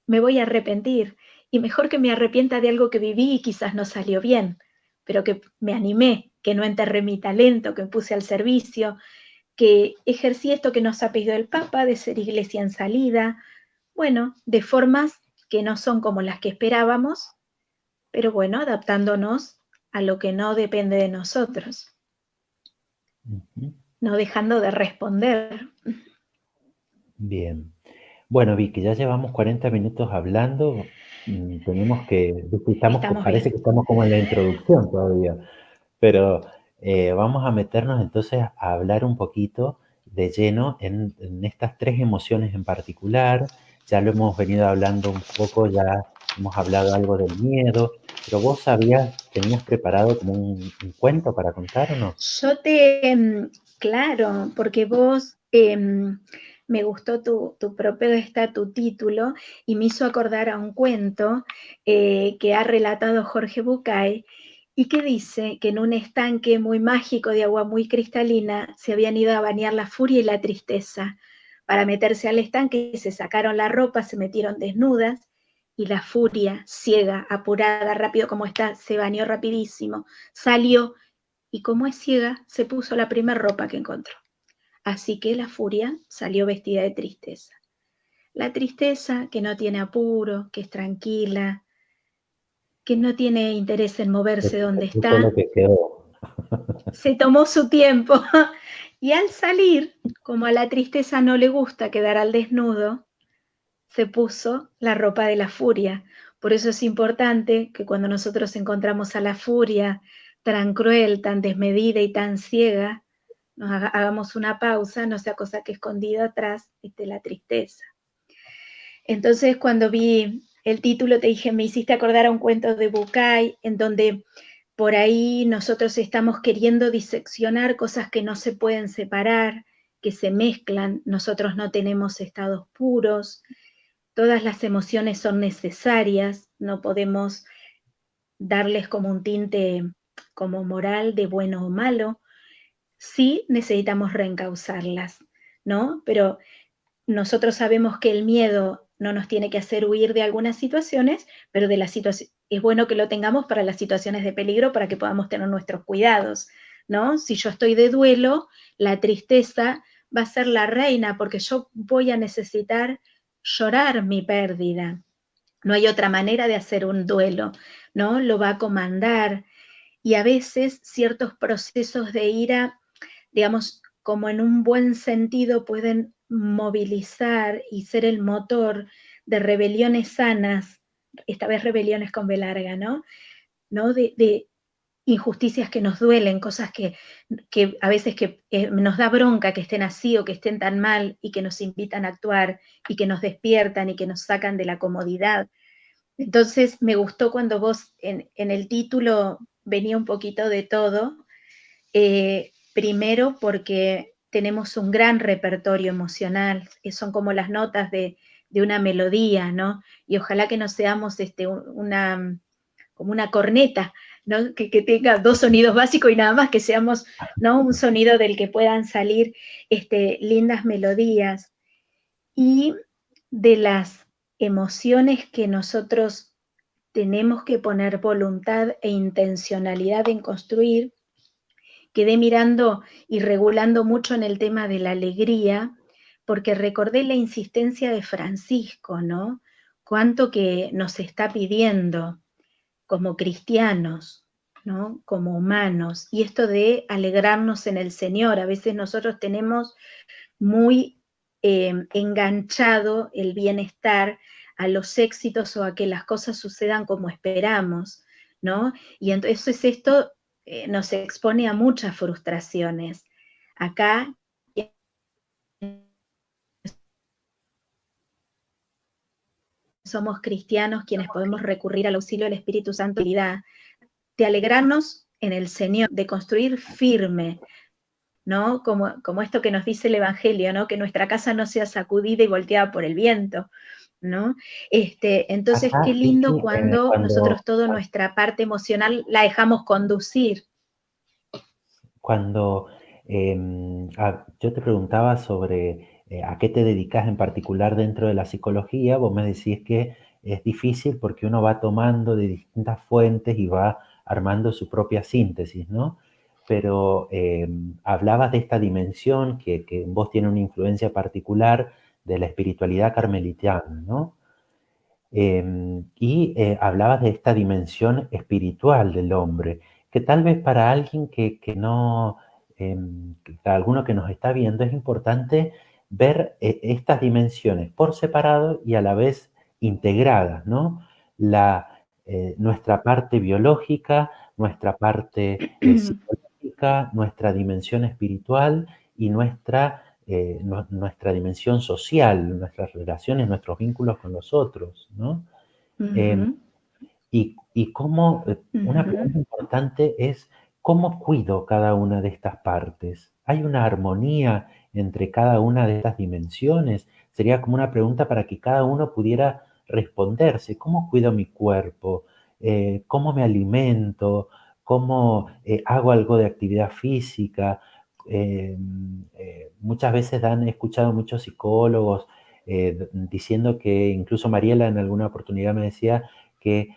me voy a arrepentir. Y mejor que me arrepienta de algo que viví y quizás no salió bien, pero que me animé, que no enterré mi talento, que me puse al servicio, que ejercí esto que nos ha pedido el Papa, de ser iglesia en salida, bueno, de formas que no son como las que esperábamos, pero bueno, adaptándonos a lo que no depende de nosotros, no dejando de responder. Bien. Bueno, Vicky, ya llevamos 40 minutos hablando. Tenemos que, Estamos parece bien. que estamos como en la introducción todavía, pero vamos a meternos entonces a hablar un poquito de lleno en estas tres emociones en particular. Ya lo hemos venido hablando un poco, ya hemos hablado algo del miedo, pero vos tenías preparado como un cuento para contar o no? Claro, porque vos, me gustó tu propuesta, tu título, y me hizo acordar a un cuento que ha relatado Jorge Bucay, y que dice que en un estanque muy mágico de agua muy cristalina se habían ido a bañar la furia y la tristeza. Para meterse al estanque se sacaron la ropa, se metieron desnudas, y la furia, ciega, apurada, rápido como está, se bañó rapidísimo, salió y como es ciega, se puso la primera ropa que encontró. Así que la furia salió vestida de tristeza. La tristeza, que no tiene apuro, que es tranquila, que no tiene interés en moverse donde Se puso lo está, que quedó. se tomó su tiempo. Y al salir, como a la tristeza no le gusta quedar al desnudo, se puso la ropa de la furia. Por eso es importante que cuando nosotros encontramos a la furia tan cruel, tan desmedida y tan ciega, hagamos una pausa, no sea cosa que escondida atrás esté la tristeza. Entonces, cuando vi el título, te dije, me hiciste acordar a un cuento de Bucay, en donde por ahí nosotros estamos queriendo diseccionar cosas que no se pueden separar, que se mezclan, nosotros no tenemos estados puros, todas las emociones son necesarias, no podemos darles como un tinte como moral de bueno o malo, sí necesitamos reencauzarlas, ¿no? Pero nosotros sabemos que el miedo no nos tiene que hacer huir de algunas situaciones, pero de las situaciones es bueno que lo tengamos para las situaciones de peligro, para que podamos tener nuestros cuidados, ¿no? Si yo estoy de duelo, la tristeza va a ser la reina, porque yo voy a necesitar llorar mi pérdida. No hay otra manera de hacer un duelo, ¿no? Lo va a comandar. Y a veces ciertos procesos de ira, digamos, como en un buen sentido, pueden movilizar y ser el motor de rebeliones sanas, esta vez rebeliones con B larga, ¿no? De injusticias que nos duelen, cosas que a veces que nos da bronca que estén así o que estén tan mal y que nos invitan a actuar y que nos despiertan y que nos sacan de la comodidad. Entonces me gustó cuando vos en el título venía un poquito de todo, primero porque tenemos un gran repertorio emocional, que son como las notas de una melodía, ¿no? Y ojalá que no seamos como una corneta, ¿no? Que tenga dos sonidos básicos y nada más, que seamos, ¿no? Un sonido del que puedan salir lindas melodías. Y de las emociones que nosotros tenemos que poner voluntad e intencionalidad en construir, quedé mirando y regulando mucho en el tema de la alegría, porque recordé la insistencia de Francisco, ¿no? Cuánto que nos está pidiendo como cristianos, ¿no? Como humanos, y esto de alegrarnos en el Señor. A veces nosotros tenemos muy enganchado el bienestar a los éxitos o a que las cosas sucedan como esperamos, ¿no? Y entonces esto nos expone a muchas frustraciones. Acá somos cristianos quienes podemos recurrir al auxilio del Espíritu Santo de alegrarnos en el Señor, de construir firme, ¿no? Como esto que nos dice el Evangelio, ¿no? Que nuestra casa no sea sacudida y volteada por el viento, ¿no? Entonces, qué Acá, lindo Vicky, cuando nosotros toda nuestra parte emocional la dejamos conducir. cuando yo te preguntaba sobre a qué te dedicas en particular dentro de la psicología, vos me decís que es difícil porque uno va tomando de distintas fuentes y va armando su propia síntesis, ¿no? Pero hablabas de esta dimensión que en vos tiene una influencia particular de la espiritualidad carmelitana, ¿no? Hablabas de esta dimensión espiritual del hombre, que tal vez para alguien que no, para alguno que nos está viendo, es importante ver estas dimensiones por separado y a la vez integradas, ¿no? Nuestra parte biológica, nuestra parte psicológica, nuestra dimensión espiritual y nuestra dimensión social, nuestras relaciones, nuestros vínculos con los otros, ¿no? Eh, Ujú, y cómo, una ujú. pregunta importante es, ¿cómo cuido cada una de estas partes? ¿Hay una armonía entre cada una de estas dimensiones? Sería como una pregunta para que cada uno pudiera responderse. ¿Cómo cuido mi cuerpo? ¿Cómo me alimento? ¿Cómo hago algo de actividad física? Muchas veces he escuchado muchos psicólogos diciendo que, incluso Mariela en alguna oportunidad me decía, que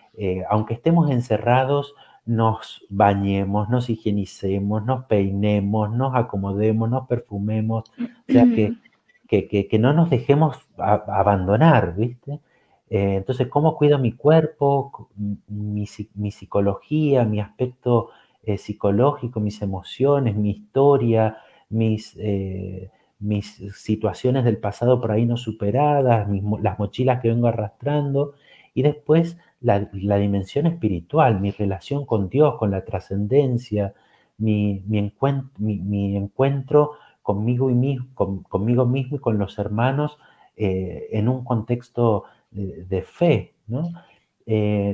aunque estemos encerrados, nos bañemos, nos higienicemos, nos peinemos, nos acomodemos, nos perfumemos. O sea, que que no nos dejemos abandonar, ¿viste? Entonces, ¿cómo cuido mi cuerpo, mi psicología, mi aspecto psicológico, mis emociones, mi historia, mis situaciones del pasado por ahí no superadas, las mochilas que vengo arrastrando, y después la dimensión espiritual, mi relación con Dios, con la trascendencia, mi encuentro conmigo, conmigo mismo y con los hermanos en un contexto de fe, ¿no?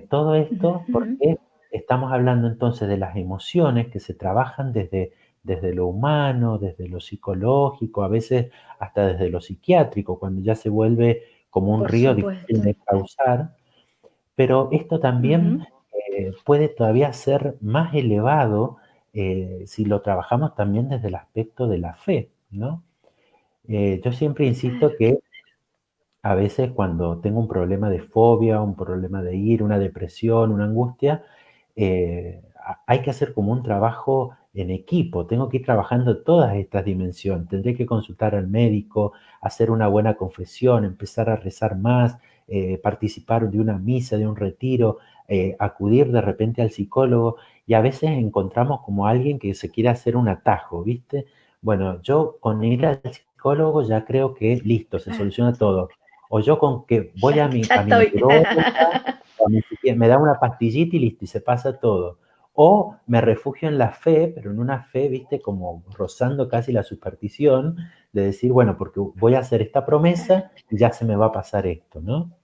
Todo esto porque estamos hablando entonces de las emociones que se trabajan desde lo humano, desde lo psicológico, a veces hasta desde lo psiquiátrico, cuando ya se vuelve como un Por río difícil supuesto. de causar, pero esto también puede todavía ser más elevado si lo trabajamos también desde el aspecto de la fe, ¿no? Yo siempre insisto Claro. que a veces cuando tengo un problema de fobia, un problema de ira, una depresión, una angustia, hay que hacer como un trabajo en equipo. Tengo que ir trabajando todas estas dimensiones. Tendré que consultar al médico, hacer una buena confesión, empezar a rezar más, participar de una misa, de un retiro, acudir de repente al psicólogo. Y a veces encontramos como alguien que se quiere hacer un atajo, ¿viste? Bueno, yo con ir al psicólogo ya creo que listo, se Claro. soluciona todo. O yo con que voy Ya, ya a mi estoy. neuróloga, o a mi me da una pastillita y listo, y se pasa todo. O me refugio en la fe, pero en una fe, viste, como rozando casi la superstición, de decir, bueno, porque voy a hacer esta Claro. promesa y ya se me va a pasar esto, ¿no?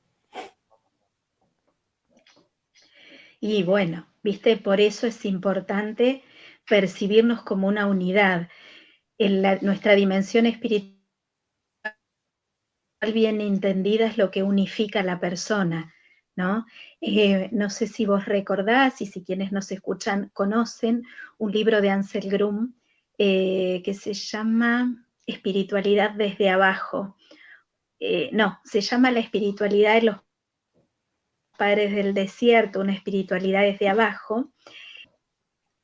Y bueno, viste, por eso es importante percibirnos como una unidad. Nuestra dimensión espiritual bien entendida es lo que unifica a la persona, ¿no? No sé si vos recordás y si quienes nos escuchan conocen un libro de Ansel Grum que se llama Espiritualidad desde abajo. No, se llama La espiritualidad de los padres del desierto, una espiritualidad desde abajo.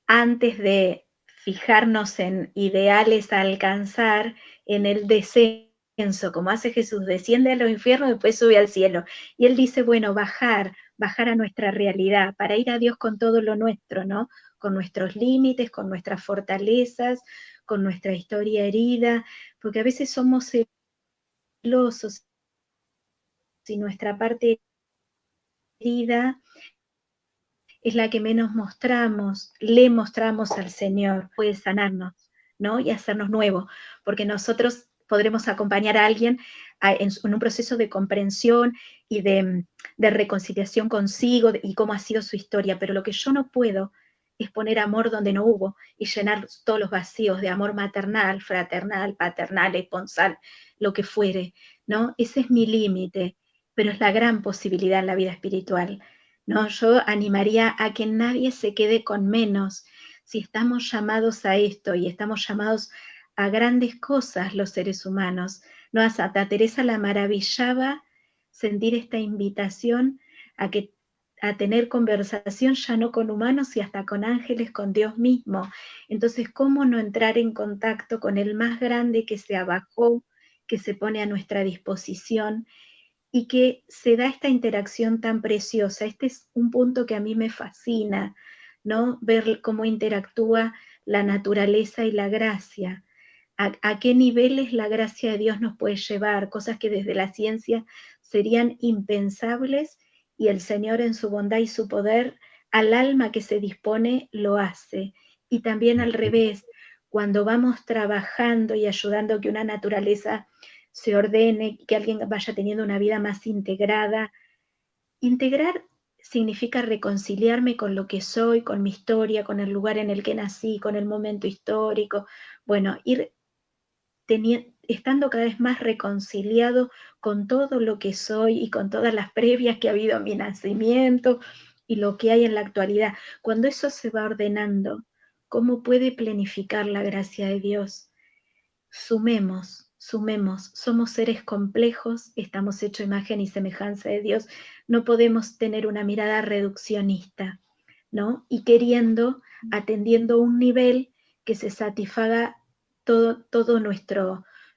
Antes de fijarnos en ideales a alcanzar, en el descenso, como hace Jesús, desciende a los infiernos y después sube al cielo. Y él dice, bueno, bajar a nuestra realidad, para ir a Dios con todo lo nuestro, ¿no? Con nuestros límites, con nuestras fortalezas, con nuestra historia herida, porque a veces somos celosos y nuestra parte herida es la que menos mostramos, le mostramos al Señor, puede sanarnos, ¿no? Y hacernos nuevos, porque nosotros podremos acompañar a alguien en un proceso de comprensión y de reconciliación consigo y cómo ha sido su historia, pero lo que yo no puedo es poner amor donde no hubo y llenar todos los vacíos de amor maternal, fraternal, paternal, esponsal, lo que fuere, ¿no? Ese es mi límite, pero es la gran posibilidad en la vida espiritual. No, yo animaría a que nadie se quede con menos. Si estamos llamados a esto y estamos llamados a grandes cosas los seres humanos, ¿no? A Santa Teresa la maravillaba sentir esta invitación a que a tener conversación ya no con humanos y hasta con ángeles, con Dios mismo. Entonces, ¿cómo no entrar en contacto con el más grande que se abajó, que se pone a nuestra disposición y que se da esta interacción tan preciosa? Este es un punto que a mí me fascina, ¿no? Ver cómo interactúa la naturaleza y la gracia. A qué niveles la gracia de Dios nos puede llevar, cosas que desde la ciencia serían impensables y el Señor en su bondad y su poder al alma que se dispone lo hace. Y también al revés, cuando vamos trabajando y ayudando a que una naturaleza se ordene, que alguien vaya teniendo una vida más integrada. Integrar significa reconciliarme con lo que soy, con mi historia, con el lugar en el que nací, con el momento histórico. Bueno, ir estando cada vez más reconciliado con todo lo que soy y con todas las previas que ha habido a mi nacimiento y lo que hay en la actualidad. Cuando eso se va ordenando, ¿cómo puede planificar la gracia de Dios? Sumemos, somos seres complejos, estamos hechos a imagen y semejanza de Dios, no podemos tener una mirada reduccionista, ¿no? Y atendiendo un nivel que se satisfaga todo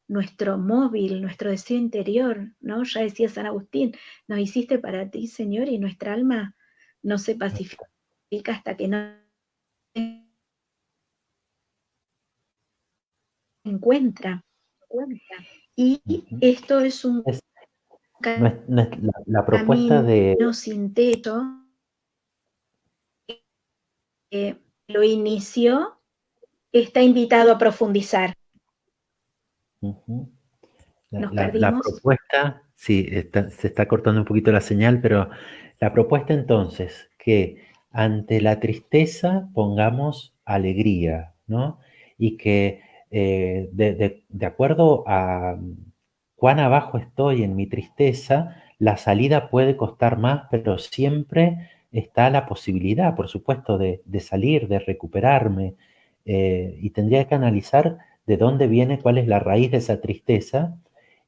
nuestro móvil, nuestro deseo interior, ¿no? Ya decía San Agustín, nos hiciste para ti, Señor, y nuestra alma no se pacifica hasta que no se encuentra. Y Ujú. esto es un Es, la propuesta de... camino sin techo, lo inició, está invitado a profundizar. Ujú. Nos La perdimos. propuesta, sí, se está cortando un poquito la señal, pero la propuesta entonces, que ante la tristeza pongamos alegría, ¿no? Y que de acuerdo a cuán abajo estoy en mi tristeza, la salida puede costar más, pero siempre está la posibilidad, por supuesto, de salir, de recuperarme, y tendría que analizar de dónde viene, cuál es la raíz de esa tristeza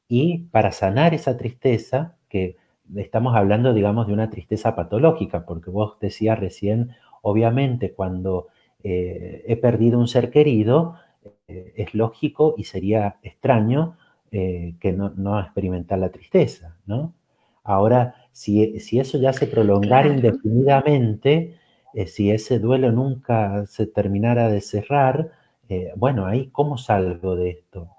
y para sanar esa tristeza, que estamos hablando, digamos, de una tristeza patológica, porque vos decías recién, obviamente cuando he perdido un ser querido, es lógico y sería extraño que no experimentar la tristeza, ¿no? Ahora, si eso ya se prolongara Claro. indefinidamente, si ese duelo nunca se terminara de cerrar, bueno, ahí, ¿cómo salgo de esto?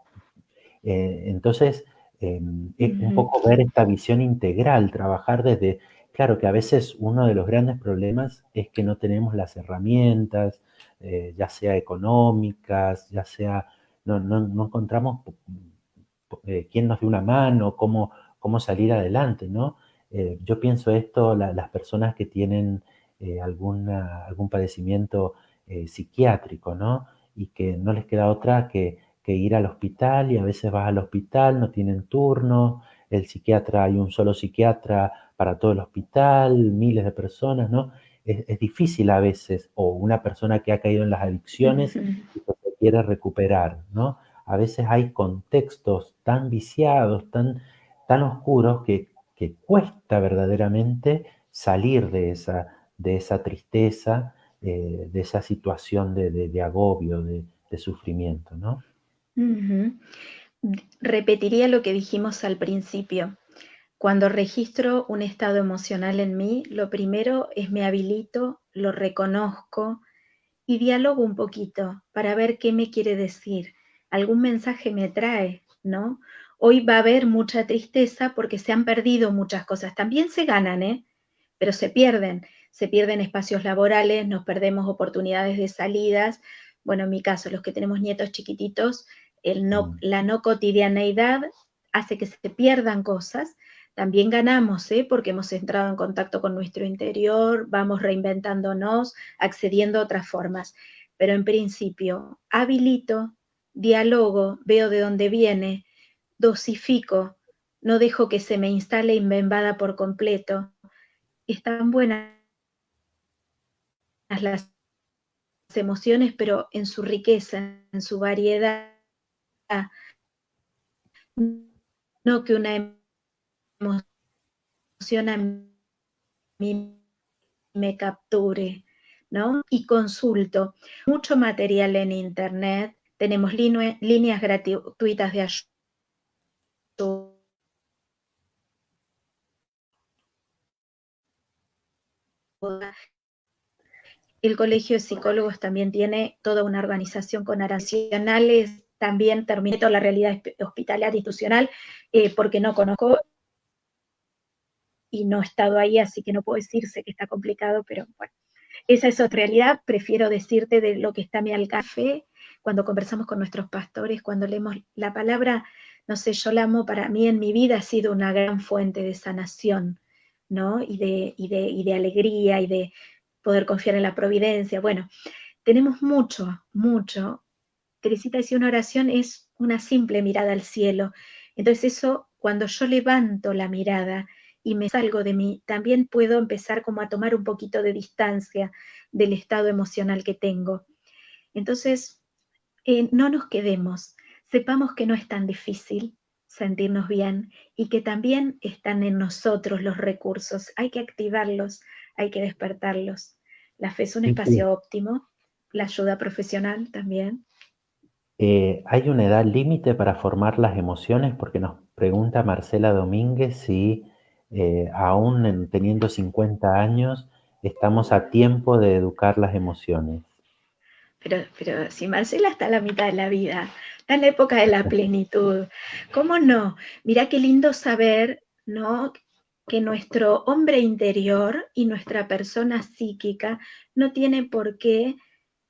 Entonces, un poco ver esta visión integral, trabajar desde, claro que a veces uno de los grandes problemas es que no tenemos las herramientas, ya sea económicas, ya sea, no encontramos quién nos dé una mano, cómo salir adelante, ¿no? Yo pienso esto, las personas que tienen algún padecimiento psiquiátrico, ¿no? Y que no les queda otra que ir al hospital y a veces vas al hospital, no tienen turno, el psiquiatra, hay un solo psiquiatra para todo el hospital, miles de personas, ¿no? Es difícil a veces, o una persona que ha caído en las adicciones y que se quiere recuperar, ¿no? A veces hay contextos tan viciados, tan oscuros, que cuesta verdaderamente salir de esa tristeza, de esa situación de agobio, de sufrimiento, ¿no? Repetiría lo que dijimos al principio. Cuando registro un estado emocional en mí, lo primero es me habilito, lo reconozco y dialogo un poquito para ver qué me quiere decir. Algún mensaje me trae, ¿no? Hoy va a haber mucha tristeza porque se han perdido muchas cosas. También se ganan, ¿eh? Pero se pierden. Se pierden espacios laborales, nos perdemos oportunidades de salidas. Bueno, en mi caso, los que tenemos nietos chiquititos, la no cotidianeidad hace que se pierdan cosas. También ganamos, ¿eh? Porque hemos entrado en contacto con nuestro interior, vamos reinventándonos, accediendo a otras formas. Pero en principio, habilito, dialogo, veo de dónde viene, dosifico, no dejo que se me instale y me invada por completo. Están buenas las emociones, pero en su riqueza, en su variedad, no que una emoción a mí me capture, ¿no? Y consulto mucho material en internet, tenemos líneas gratuitas de ayuda. El Colegio de Psicólogos también tiene toda una organización con nacionales, también terminé toda la realidad hospitalaria institucional, porque no conozco y no he estado ahí, así que no puedo decirse que está complicado, pero bueno, esa es otra realidad. Prefiero decirte de lo que está a mi alcance cuando conversamos con nuestros pastores, cuando leemos la palabra, no sé, yo la amo, para mí en mi vida ha sido una gran fuente de sanación, ¿no? Y de alegría y de poder confiar en la providencia. Bueno, tenemos mucho, mucho. Teresita decía, una oración es una simple mirada al cielo. Entonces eso, cuando yo levanto la mirada y me salgo de mí, también puedo empezar como a tomar un poquito de distancia del estado emocional que tengo. Entonces, no nos quedemos, sepamos que no es tan difícil sentirnos bien y que también están en nosotros los recursos. Hay que activarlos, hay que despertarlos. La fe es un Sí, sí. espacio óptimo, la ayuda profesional también. ¿Hay una edad límite para formar las emociones? Porque nos pregunta Marcela Domínguez si aún teniendo 50 años estamos a tiempo de educar las emociones. Pero si Marcela está a la mitad de la vida, está en la época de la plenitud, ¿cómo no? Mirá qué lindo saber, ¿no? Que nuestro hombre interior y nuestra persona psíquica no tiene por qué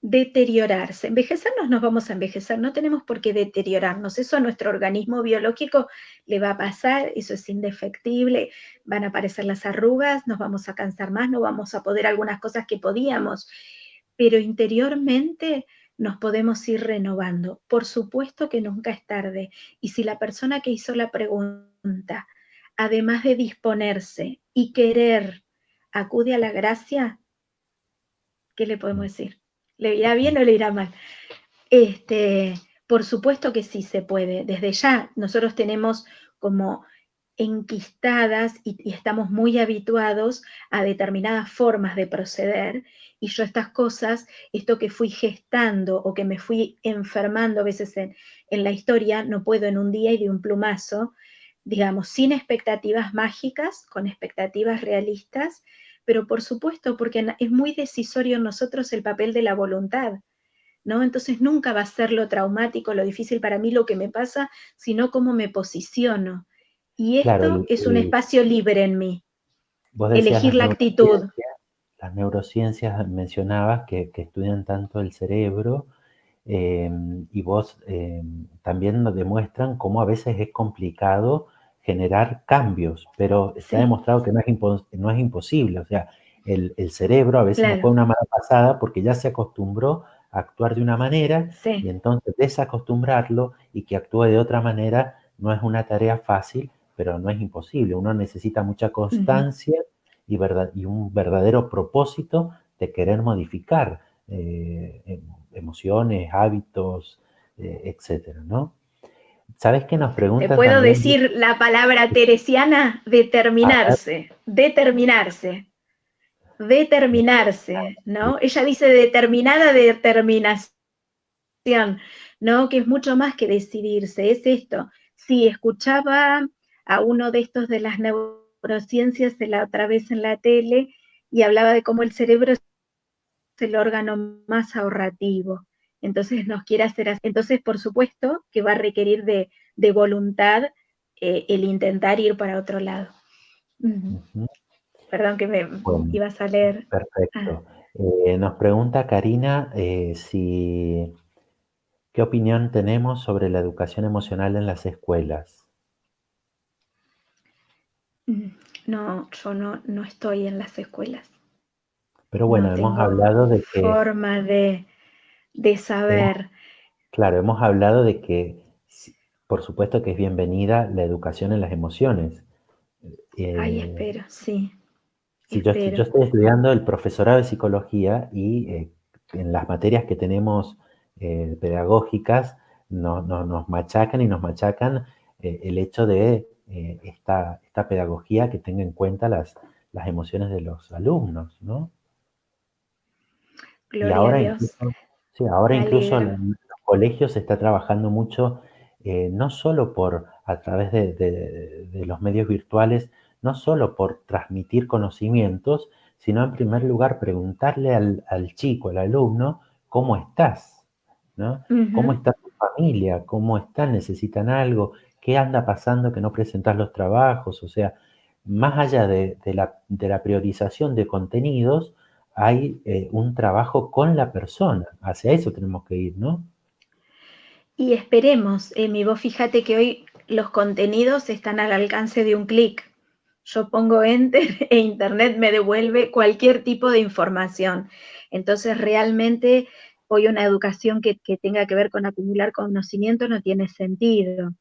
deteriorarse. Envejecernos nos vamos a envejecer, no tenemos por qué deteriorarnos. Eso a nuestro organismo biológico le va a pasar, eso es indefectible, van a aparecer las arrugas, nos vamos a cansar más, no vamos a poder algunas cosas que podíamos, pero interiormente nos podemos ir renovando. Por supuesto que nunca es tarde. Y si la persona que hizo la pregunta, además de disponerse y querer, acude a la gracia, ¿qué le podemos decir? ¿Le irá bien o le irá mal? Por supuesto que sí se puede. Desde ya nosotros tenemos como enquistadas y estamos muy habituados a determinadas formas de proceder, y yo estas cosas, esto que fui gestando o que me fui enfermando a veces en la historia, no puedo en un día y de un plumazo, digamos, sin expectativas mágicas, con expectativas realistas, pero por supuesto porque es muy decisorio en nosotros el papel de la voluntad, ¿no? Entonces nunca va a ser lo traumático, lo difícil para mí lo que me pasa, sino cómo me posiciono. Y Claro, esto es un espacio libre en mí, vos decías elegir la actitud. las neurociencias mencionabas que estudian tanto el cerebro eh, y vos también nos demuestran cómo a veces es complicado generar cambios, pero está Sí, demostrado que no es imposible. O sea, el cerebro a veces nos claro, juega una mala pasada porque ya se acostumbró a actuar de una manera y sí. entonces desacostumbrarlo y que actúe de otra manera no es una tarea fácil, pero no es imposible. Uno necesita mucha Ujú. constancia y un verdadero propósito de querer modificar emociones, hábitos, etcétera, ¿no? ¿Sabes qué nos Te preguntan puedo también? decir la palabra teresiana, A ver, determinarse, determinarse, determinarse, ¿no? Ella dice determinada determinación, ¿no? Que es mucho más que decidirse, es esto. Sí, escuchaba a uno de estos de las neurociencias de la otra vez en la tele y hablaba de cómo el cerebro es el órgano más ahorrativo. Entonces nos quiere hacer así. Entonces, por supuesto, que va a requerir de voluntad el intentar ir para otro lado. Uh -huh. ujú, Perdón que me bueno, ibas a leer. Ah. perfecto. Nos pregunta Karina qué opinión tenemos sobre la educación emocional en las escuelas. No, yo no estoy en las escuelas. Pero bueno, No hemos tengo hablado de que, forma de hemos- saber. claro, hemos hablado de que, por supuesto que es bienvenida la educación en las emociones. Ay, Eh, espero, sí, Sí, yo espero. estoy estudiando el profesorado de psicología y en las materias que tenemos pedagógicas nos machacan y nos machacan el hecho de esta pedagogía que tenga en cuenta las emociones de los alumnos, ¿no? Y Gloria a ahora Dios. incluso, sí, ahora Me incluso alegro. en los colegios se está trabajando mucho, no solo a través de los medios virtuales, no solo por transmitir conocimientos, sino en primer lugar preguntarle al chico, al alumno, ¿cómo estás? ¿No? Uh ¿Cómo -huh. está tu familia? ¿Cómo están? ¿Necesitan algo? ¿Qué anda pasando que no presentas los trabajos? O sea, más allá de la priorización de contenidos, hay un trabajo con la persona. Hacia eso tenemos que ir, ¿no? Y esperemos, Emi, vos fíjate que hoy los contenidos están al alcance de un clic. Yo pongo enter e internet me devuelve cualquier tipo de información. Entonces, realmente hoy una educación que tenga que ver con acumular conocimiento no tiene sentido,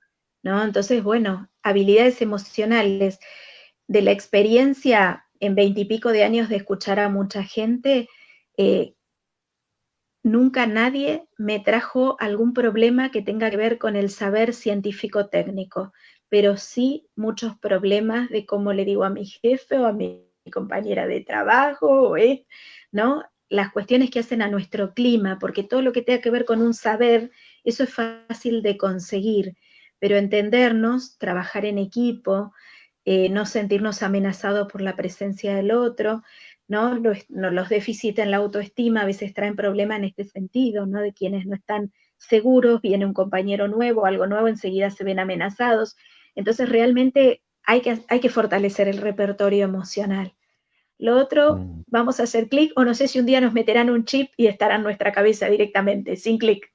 ¿no? Entonces, bueno, habilidades emocionales de la experiencia en 20 y pico de años de escuchar a mucha gente, eh, nunca nadie me trajo algún problema que tenga que ver con el saber científico técnico, pero sí muchos problemas de cómo le digo a mi jefe o a mi compañera de trabajo, ¿no? Las cuestiones que hacen a nuestro clima, porque todo lo que tenga que ver con un saber eso es fácil de conseguir, pero entendernos, trabajar en equipo, no sentirnos amenazados por la presencia del otro, ¿no? Los déficits en la autoestima a veces traen problemas en este sentido, ¿no? De quienes no están seguros, viene un compañero nuevo, algo nuevo, enseguida se ven amenazados. Entonces realmente hay que fortalecer el repertorio emocional. Lo otro, vamos a hacer clic, o no sé si un día nos meterán un chip y estará en nuestra cabeza directamente, sin clic.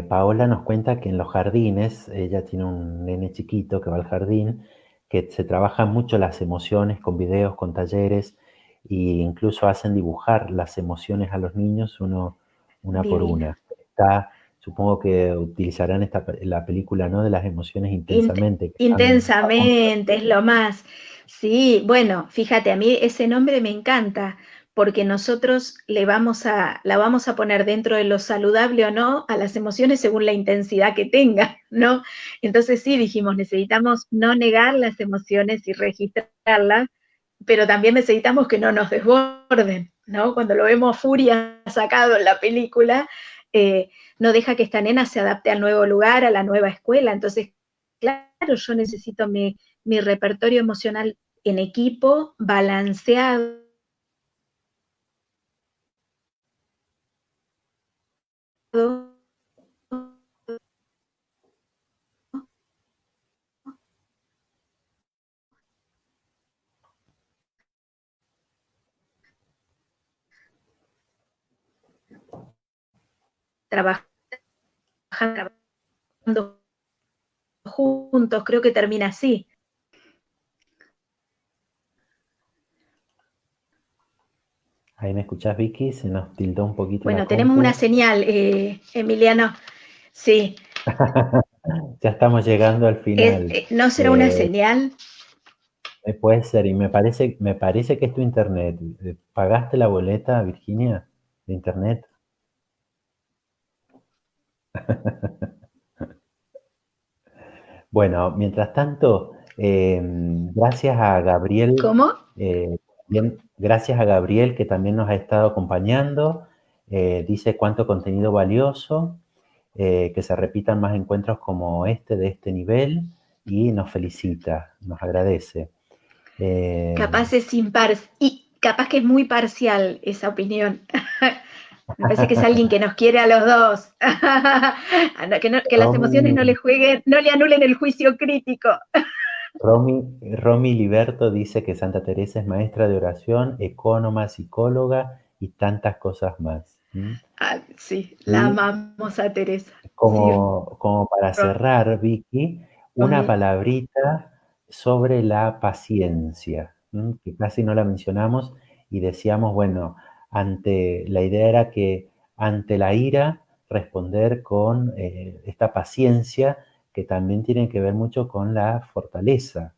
Paola nos cuenta que en los jardines, ella tiene un nene chiquito que va al jardín, que se trabajan mucho las emociones con videos, con talleres, e incluso hacen dibujar las emociones a los niños una por Divino. una. Supongo que utilizarán la película, ¿no?, de las emociones intensamente. Intensamente, es lo más. Sí, bueno, fíjate, a mí ese nombre me encanta, porque nosotros la vamos a poner dentro de lo saludable o no a las emociones según la intensidad que tenga, ¿no? Entonces sí, dijimos, necesitamos no negar las emociones y registrarlas, pero también necesitamos que no nos desborden, ¿no? Cuando lo vemos furia sacado en la película, no deja que esta nena se adapte al nuevo lugar, a la nueva escuela. Entonces, claro, yo necesito mi repertorio emocional en equipo, balanceado. Trabajando juntos, creo que termina así. Ahí me escuchás, Vicky, se nos tildó un poquito la Bueno, tenemos compu. una señal, Emiliano. Sí. Ya estamos llegando al final. ¿No será una señal? Puede ser, y me parece que es tu internet. ¿Pagaste la boleta, Virginia, de internet? Bueno, mientras tanto, gracias a Gabriel, ¿Cómo? gracias a Gabriel que también nos ha estado acompañando. Dice cuánto contenido valioso, que se repitan más encuentros como este, de este nivel, y nos felicita, nos agradece. Capaz es y capaz que es muy parcial esa opinión. Me parece que es alguien que nos quiere a los dos. Que las emociones Romy, no le jueguen, no le anulen el juicio crítico. Romy Liberto dice que Santa Teresa es maestra de oración, ecónoma, psicóloga y tantas cosas más. Ah, sí, la Y amamos a Teresa. Sí, como para cerrar, Vicky, una Romy. palabrita sobre la paciencia, que casi no la mencionamos y decíamos, bueno, la idea era que ante la ira responder con esta paciencia que también tiene que ver mucho con la fortaleza,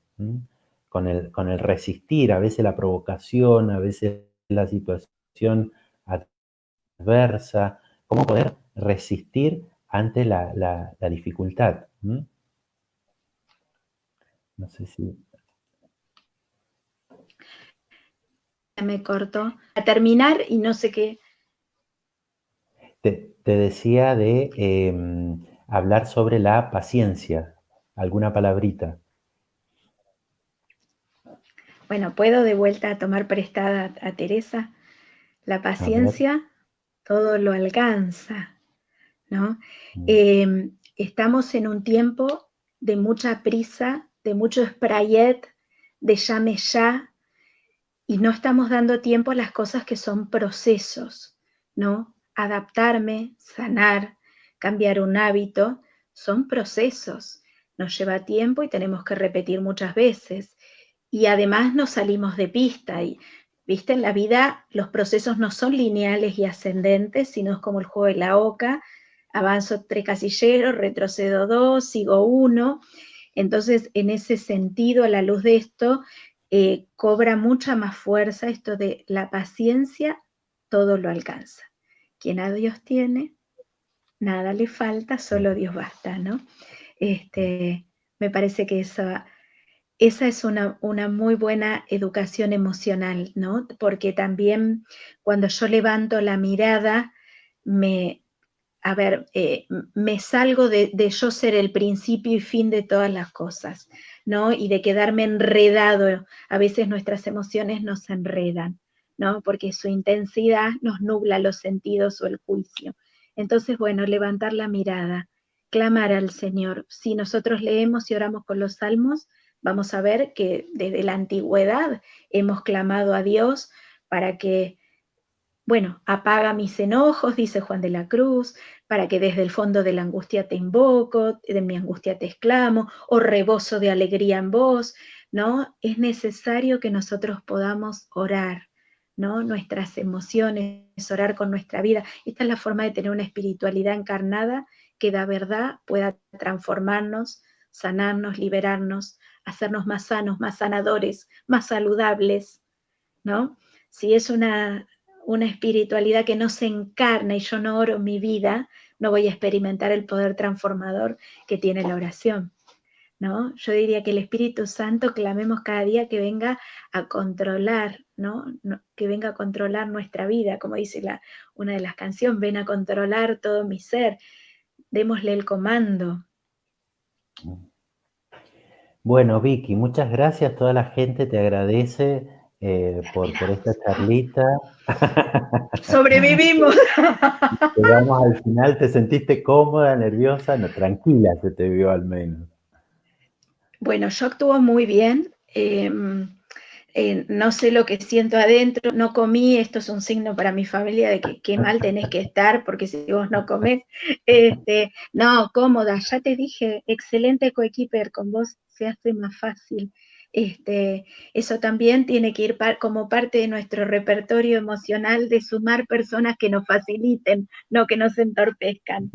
con el resistir, a veces la provocación, a veces la situación adversa, cómo poder resistir ante la dificultad. No sé si... Me cortó. A terminar y no sé qué. Te decía de hablar sobre la paciencia, alguna palabrita. Bueno, puedo de vuelta tomar prestada a Teresa. La A ver. paciencia todo lo alcanza, ¿no? Mm, Estamos en un tiempo de mucha prisa, de mucho sprayet, de llame ya, y no estamos dando tiempo a las cosas que son procesos, ¿no? Adaptarme, sanar, cambiar un hábito, son procesos. Nos lleva tiempo y tenemos que repetir muchas veces. Y además nos salimos de pista y, viste, en la vida los procesos no son lineales y ascendentes, sino es como el juego de la oca, avanzo 3 casilleros, retrocedo 2, sigo 1. Entonces, en ese sentido, a la luz de esto, cobra mucha más fuerza esto de la paciencia, todo lo alcanza. Quien a Dios tiene, nada le falta, solo Dios basta, ¿no? Me parece que esa es una muy buena educación emocional, ¿no? Porque también cuando yo levanto la mirada, a ver, me salgo de yo ser el principio y fin de todas las cosas, ¿no? Y de quedarme enredado. A veces nuestras emociones nos enredan, ¿no? Porque su intensidad nos nubla los sentidos o el juicio. Entonces, bueno, levantar la mirada, clamar al Señor. Si nosotros leemos y oramos con los salmos, vamos a ver que desde la antigüedad hemos clamado a Dios para que, bueno, apaga mis enojos, dice Juan de la Cruz, para que desde el fondo de la angustia te invoco, de mi angustia te exclamo, o rebozo de alegría en vos, ¿no? Es necesario que nosotros podamos orar, ¿no? Nuestras emociones, orar con nuestra vida. Esta es la forma de tener una espiritualidad encarnada que da verdad, pueda transformarnos, sanarnos, liberarnos, hacernos más sanos, más sanadores, más saludables, ¿no? Si es una espiritualidad que no se encarna y yo no oro mi vida, no voy a experimentar el poder transformador que tiene la oración, ¿no? Yo diría que el Espíritu Santo clamemos cada día que venga a controlar, ¿no? Que venga a controlar nuestra vida, como dice una de las canciones, ven a controlar todo mi ser, démosle el comando. Bueno, Vicky, muchas gracias. Toda la gente te agradece por esta charlita. Sobrevivimos. Llegamos al final. ¿Te sentiste cómoda, nerviosa? No, tranquila se te vio al menos. Bueno, yo actúo muy bien. No sé lo que siento adentro, no comí, esto es un signo para mi familia de que qué mal tenés que estar, porque si vos no comés, no, cómoda, ya te dije, excelente coequiper, con vos se hace más fácil. Eso también tiene que ir como parte de nuestro repertorio emocional de sumar personas que nos faciliten, no que nos entorpezcan.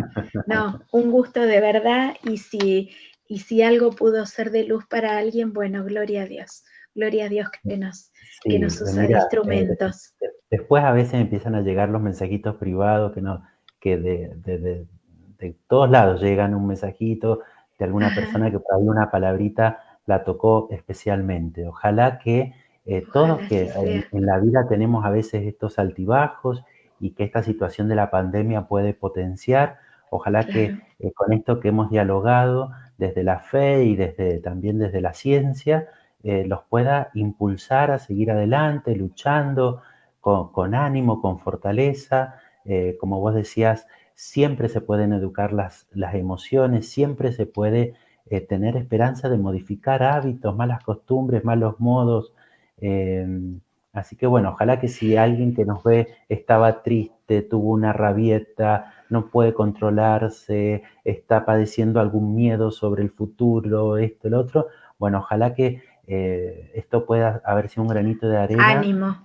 No, un gusto de verdad y si algo pudo ser de luz para alguien, bueno, gloria a Dios. Gloria a Dios que Sí, nos usa de mira, instrumentos. después a veces empiezan a llegar los mensajitos privados que de todos lados llegan un mensajito de alguna Ajá, persona que por ahí una palabrita la tocó especialmente. Ojalá que todos ojalá que así sea. en la vida tenemos a veces estos altibajos y que esta situación de la pandemia puede potenciar, ojalá que Claro, con esto que hemos dialogado desde la fe y también desde la ciencia, los pueda impulsar a seguir adelante, luchando con ánimo, con fortaleza. Como vos decías, siempre se pueden educar las emociones, siempre se puede tener esperanza de modificar hábitos, malas costumbres, malos modos. Eh, Así que bueno, ojalá que si alguien que nos ve estaba triste, tuvo una rabieta, no puede controlarse, está padeciendo algún miedo sobre el futuro, esto, el otro, bueno, ojalá que esto pueda haber sido un granito de arena ánimo,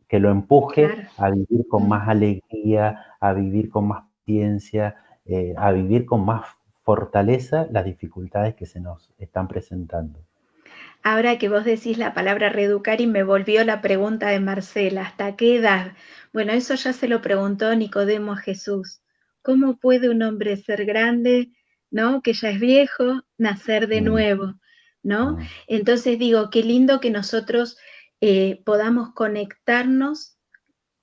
que lo empuje claro. a vivir con más alegría, a vivir con más paciencia, a vivir con más fortaleza las dificultades que se nos están presentando. Ahora que vos decís la palabra reeducar y me volvió la pregunta de Marcela, ¿hasta qué edad? Bueno, eso ya se lo preguntó Nicodemo a Jesús. ¿Cómo puede un hombre ser grande, ¿no? Que ya es viejo, nacer de Mm, nuevo, ¿no? mm, Entonces digo, qué lindo que nosotros podamos conectarnos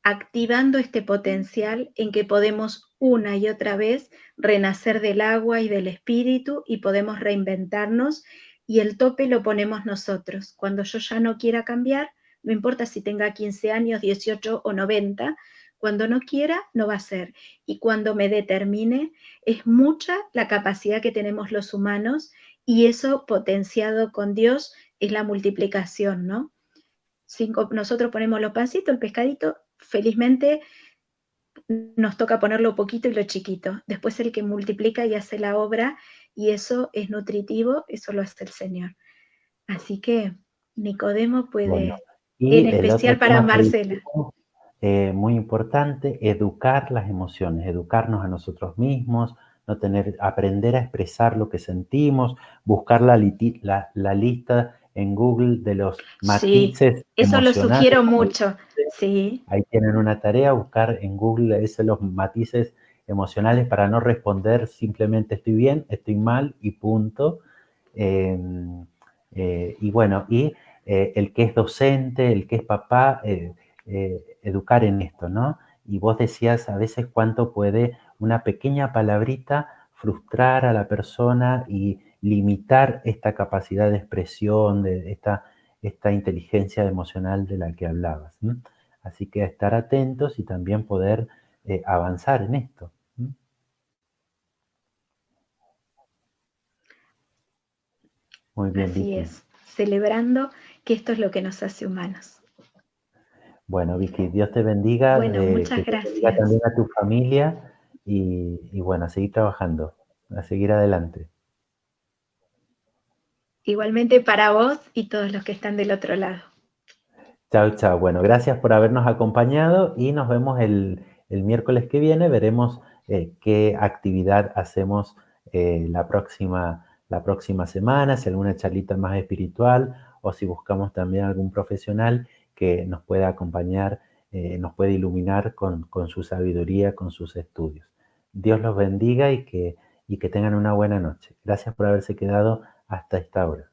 activando este potencial en que podemos una y otra vez renacer del agua y del espíritu y podemos reinventarnos y el tope lo ponemos nosotros. Cuando yo ya no quiera cambiar, no importa si tenga 15 años, 18 o 90, cuando no quiera, no va a ser. Y cuando me determine, es mucha la capacidad que tenemos los humanos y eso potenciado con Dios es la multiplicación, ¿no? Nosotros ponemos los pancitos, el pescadito, felizmente nos toca poner lo poquito y lo chiquito. Después el que multiplica y hace la obra, y eso es nutritivo, eso lo hace el Señor. Así que Nicodemo bueno, puede, en y el otro especial para tema que Marcela. dijimos, muy importante, educar las emociones, educarnos a nosotros mismos, no tener, aprender a expresar lo que sentimos, buscar la lista en Google de los Sí, matices eso lo emocionales, sugiero como mucho. Sí, ahí tienen una tarea, buscar en Google esos los matices emocionales para no responder simplemente estoy bien, estoy mal y punto. Eh, y bueno, el que es docente, el que es papá, educar en esto, ¿no? Y vos decías a veces cuánto puede una pequeña palabrita frustrar a la persona y limitar esta capacidad de expresión, de esta inteligencia emocional de la que hablabas. Así que estar atentos y también poder avanzar en esto. Muy bien, Así Vicky. es, celebrando que esto es lo que nos hace humanos. Bueno, Vicky, Dios te bendiga, Bueno, que muchas te bendiga gracias. también a tu familia y bueno, a seguir trabajando, a seguir adelante. Igualmente para vos y todos los que están del otro lado. Chao, chao. Bueno, gracias por habernos acompañado y nos vemos el miércoles que viene. Veremos qué actividad hacemos la próxima semana, si alguna charlita más espiritual o si buscamos también algún profesional que nos pueda acompañar, nos pueda iluminar con su sabiduría, con sus estudios. Dios los bendiga y que tengan una buena noche. Gracias por haberse quedado hasta esta hora.